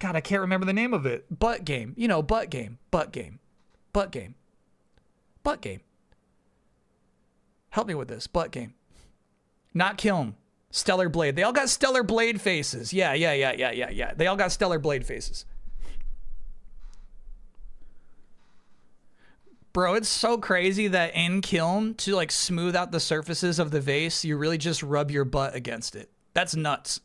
God, I can't remember the name of it. Butt game. You know, butt game. Butt game. Butt game. Butt game. Help me with this. Butt game. Not Kiln. Stellar Blade. They all got Stellar Blade faces. Yeah. They all got Stellar Blade faces. Bro, it's so crazy that in Kiln, to like smooth out the surfaces of the vase, you really just rub your butt against it. That's nuts.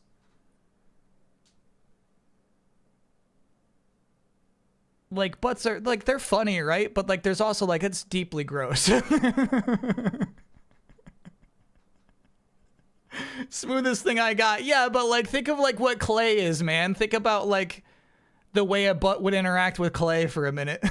Like, butts are, like, they're funny, right? But, like, there's also, like, it's deeply gross. Smoothest thing I got. Yeah, but, like, think of, like, what clay is, man. Think about, like, the way a butt would interact with clay for a minute.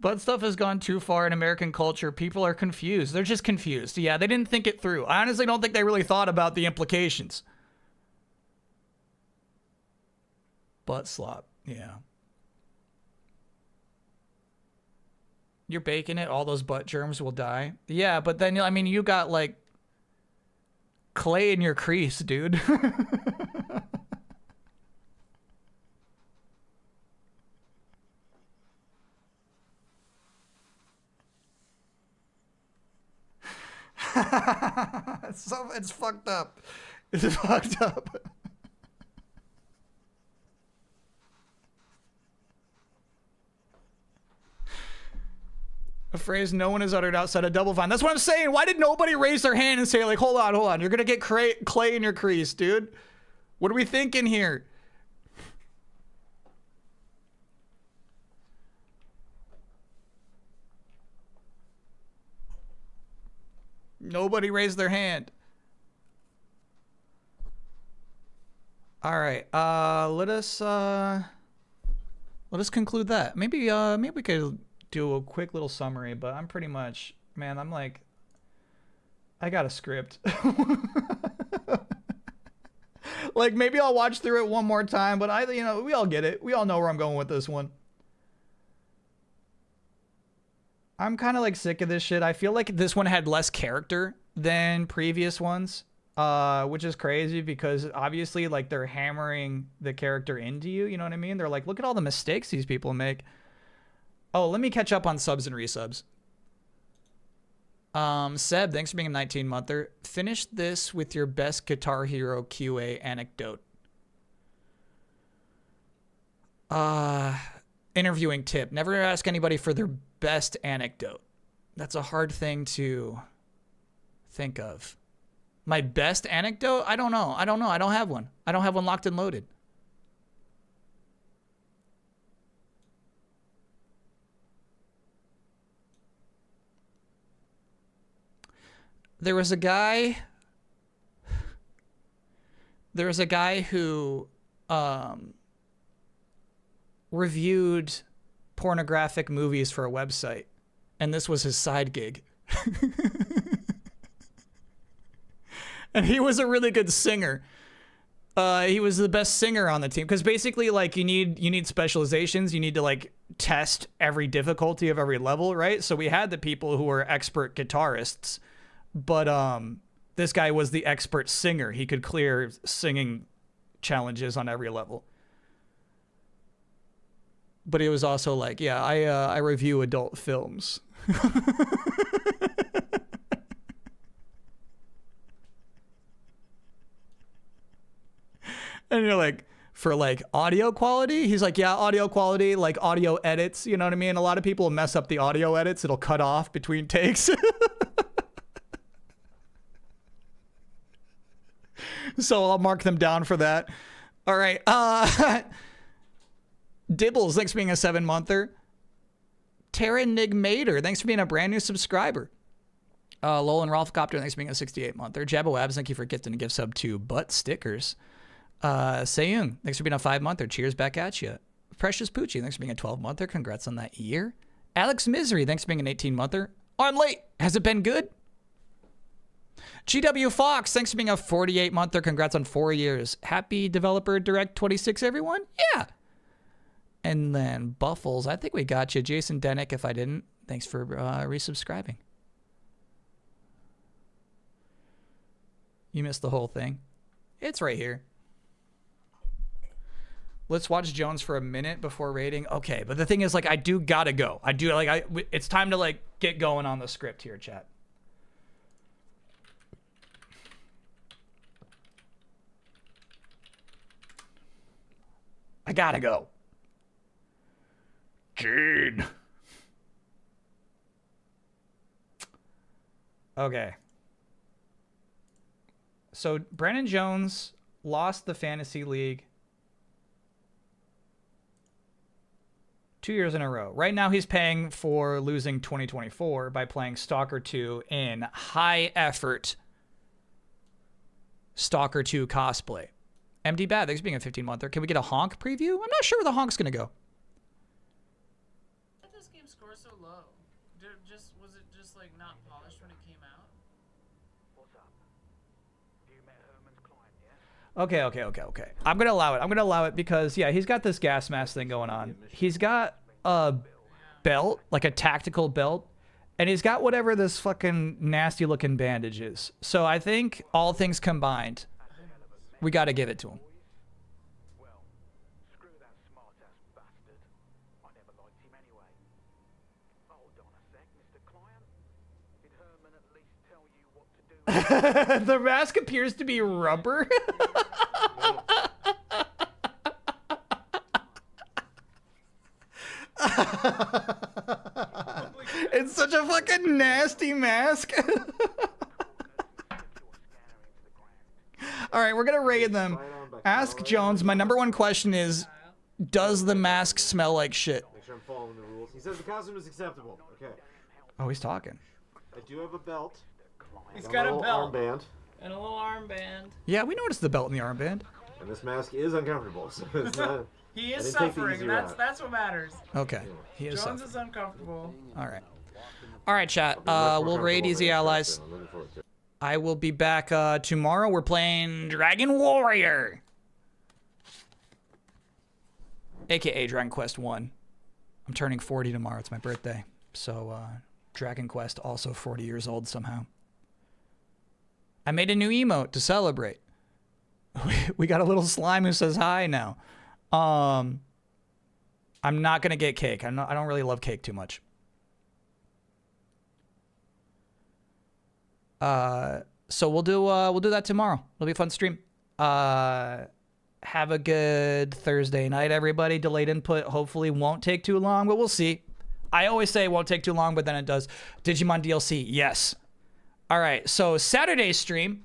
Butt stuff has gone too far in American culture. People are confused. They're just confused. Yeah, they didn't think it through. I honestly don't think they really thought about the implications. Butt slop. Yeah. You're baking it, all those butt germs will die. Yeah, but then, I mean, you got, like, clay in your crease, dude. It's fucked up. It's fucked up. A phrase no one has uttered outside of Double Fine. That's what I'm saying. Why did nobody raise their hand and say, like, hold on. You're going to get clay in your crease, dude. What are we thinking here? Nobody raised their hand. All right. Let us conclude that. Maybe we could do a quick little summary, but I'm pretty much, man, I'm like, I got a script. Like, maybe I'll watch through it one more time, but we all get it. We all know where I'm going with this one. I'm kind of like sick of this shit. I feel like this one had less character than previous ones, which is crazy because obviously, like, they're hammering the character into you. You know what I mean? They're like, look at all the mistakes these people make. Oh, let me catch up on subs and resubs. Seb, thanks for being a 19-monther. Finish this with your best Guitar Hero QA anecdote. Interviewing tip. Never ask anybody for their best anecdote. That's a hard thing to think of. My best anecdote? I don't know. I don't have one. I don't have one locked and loaded. There was a guy who reviewed pornographic movies for a website, and this was his side gig. And he was a really good singer. He was the best singer on the team, because basically, like, you need specializations. You need to, like, test every difficulty of every level, right? So we had the people who were expert guitarists, but this guy was the expert singer. He could clear singing challenges on every level. But he was also like, yeah, I review adult films. And you're like, for like audio quality? He's like, yeah, audio quality, like audio edits, you know what I mean? A lot of people mess up the audio edits. It'll cut off between takes. So I'll mark them down for that. All right. Dibbles, thanks for being a 7-monther. Terranigmator, thanks for being a brand new subscriber. Lolan Rolf Copter, thanks for being a 68-monther. Jabbo Abs, thank you for gifting a gift sub to Butt Stickers. Sayung, thanks for being a 5-monther. Cheers back at you. Precious Poochie, thanks for being a 12-monther. Congrats on that year. Alex Misery, thanks for being an 18-monther. I'm late. Has it been good? GW Fox, thanks for being a 48-monther. Congrats on 4 years. Happy Developer Direct 26, everyone. Yeah. And then Buffles, I think we got you. Jason Denick, if I didn't, thanks for resubscribing. You missed the whole thing. It's right here. Let's watch Jones for a minute before rating. Okay, but the thing is, like, I do gotta go. It's time to, like, get going on the script here, chat. I gotta go. Gene. Okay. So Brandon Jones lost the fantasy league 2 years in a row. Right now he's paying for losing 2024 by playing Stalker 2 in high effort Stalker 2 cosplay. MD Bad, thanks for being a 15-monther. Can we get a honk preview? I'm not sure where the honk's gonna go. Why did this game score so low? Was it just like not polished when it came out? What's up? You met Herman's client, yeah? Okay. I'm gonna allow it because, yeah, he's got this gas mask thing going on. He's got a belt, like a tactical belt, and he's got whatever this fucking nasty looking bandage is. So I think all things combined, we got to give it to him. The mask appears to be rubber. It's such a fucking nasty mask. All right, we're gonna raid them. Ask Jones. My number one question is, does the mask smell like shit? Make sure I'm following the rules. He says the costume is acceptable. Okay. Oh, he's talking. I do have a belt. He's got a belt. Armband. And a little armband. Yeah, we noticed the belt in the armband. And this mask is uncomfortable, so it's not. He is suffering, and that's what matters. Okay, he is Jones suffering. is uncomfortable. All right, chat. We'll raid Easy Allies. I will be back tomorrow. We're playing Dragon Warrior, aka Dragon Quest 1. I'm turning 40 tomorrow. It's my birthday. So Dragon Quest also 40 years old somehow. I made a new emote to celebrate. We got a little slime who says hi now. I'm not gonna get cake. I don't really love cake too much. So we'll do that tomorrow. It'll be a fun stream. Have a good Thursday night, everybody. Delayed input hopefully won't take too long, but we'll see. I always say it won't take too long, but then it does. Digimon DLC, yes. All right, so Saturday's stream,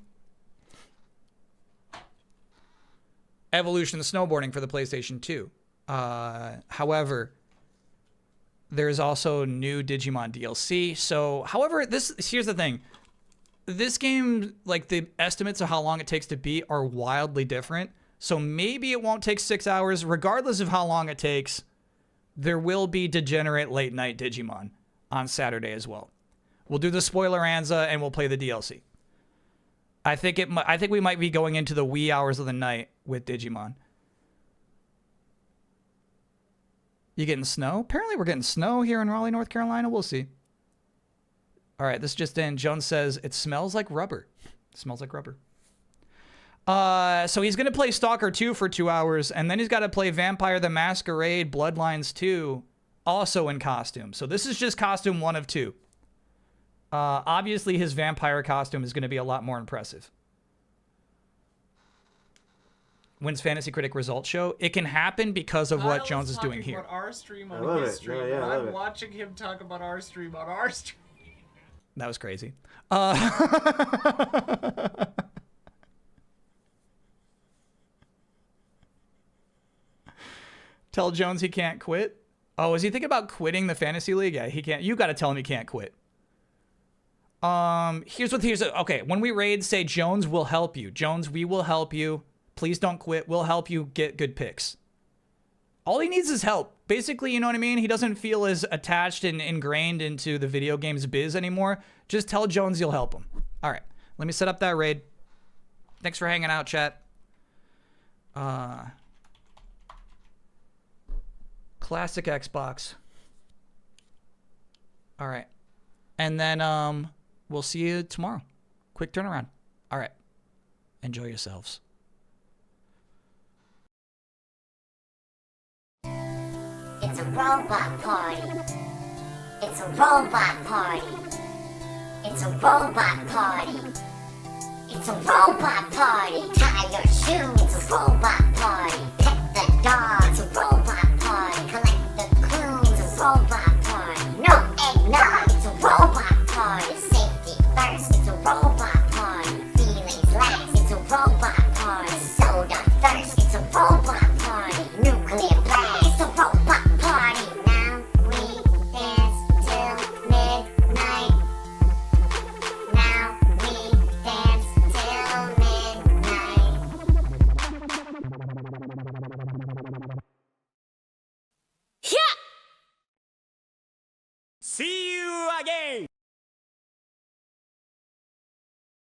Evolution Snowboarding for the PlayStation 2. However, there's also new Digimon DLC. So, however, here's the thing. This game, like the estimates of how long it takes to beat are wildly different. So maybe it won't take 6 hours. Regardless of how long it takes, there will be degenerate late night Digimon on Saturday as well. We'll do the Spoileranza and we'll play the DLC. I think we might be going into the wee hours of the night with Digimon. You getting snow? Apparently we're getting snow here in Raleigh, North Carolina. We'll see. All right, this just in. Jones says it smells like rubber. It smells like rubber. So he's going to play Stalker 2 for 2 hours, and then he's got to play Vampire the Masquerade Bloodlines 2, also in costume. So this is just costume 1 of 2. Obviously, his vampire costume is going to be a lot more impressive. When's Fantasy Critic Results Show? It can happen because of what Jones is doing here. About our stream on his stream. Yeah, I'm watching him talk about our stream on our stream. That was crazy. Tell Jones he can't quit. Oh, is he thinking about quitting the fantasy league? Yeah, he can't. You got to tell him he can't quit. Okay, when we raid, say Jones will help you. Jones, we will help you. Please don't quit. We'll help you get good picks. All he needs is help. Basically, you know what I mean? He doesn't feel as attached and ingrained into the video games biz anymore. Just tell Jones you'll help him. All right, let me set up that raid. Thanks for hanging out, chat. Classic Xbox. All right. And then we'll see you tomorrow. Quick turnaround. All right. Enjoy yourselves. It's a robot party. It's a robot party. It's a robot party. It's a robot party. Tie your shoe. It's a robot party. Pet the dog. It's a robot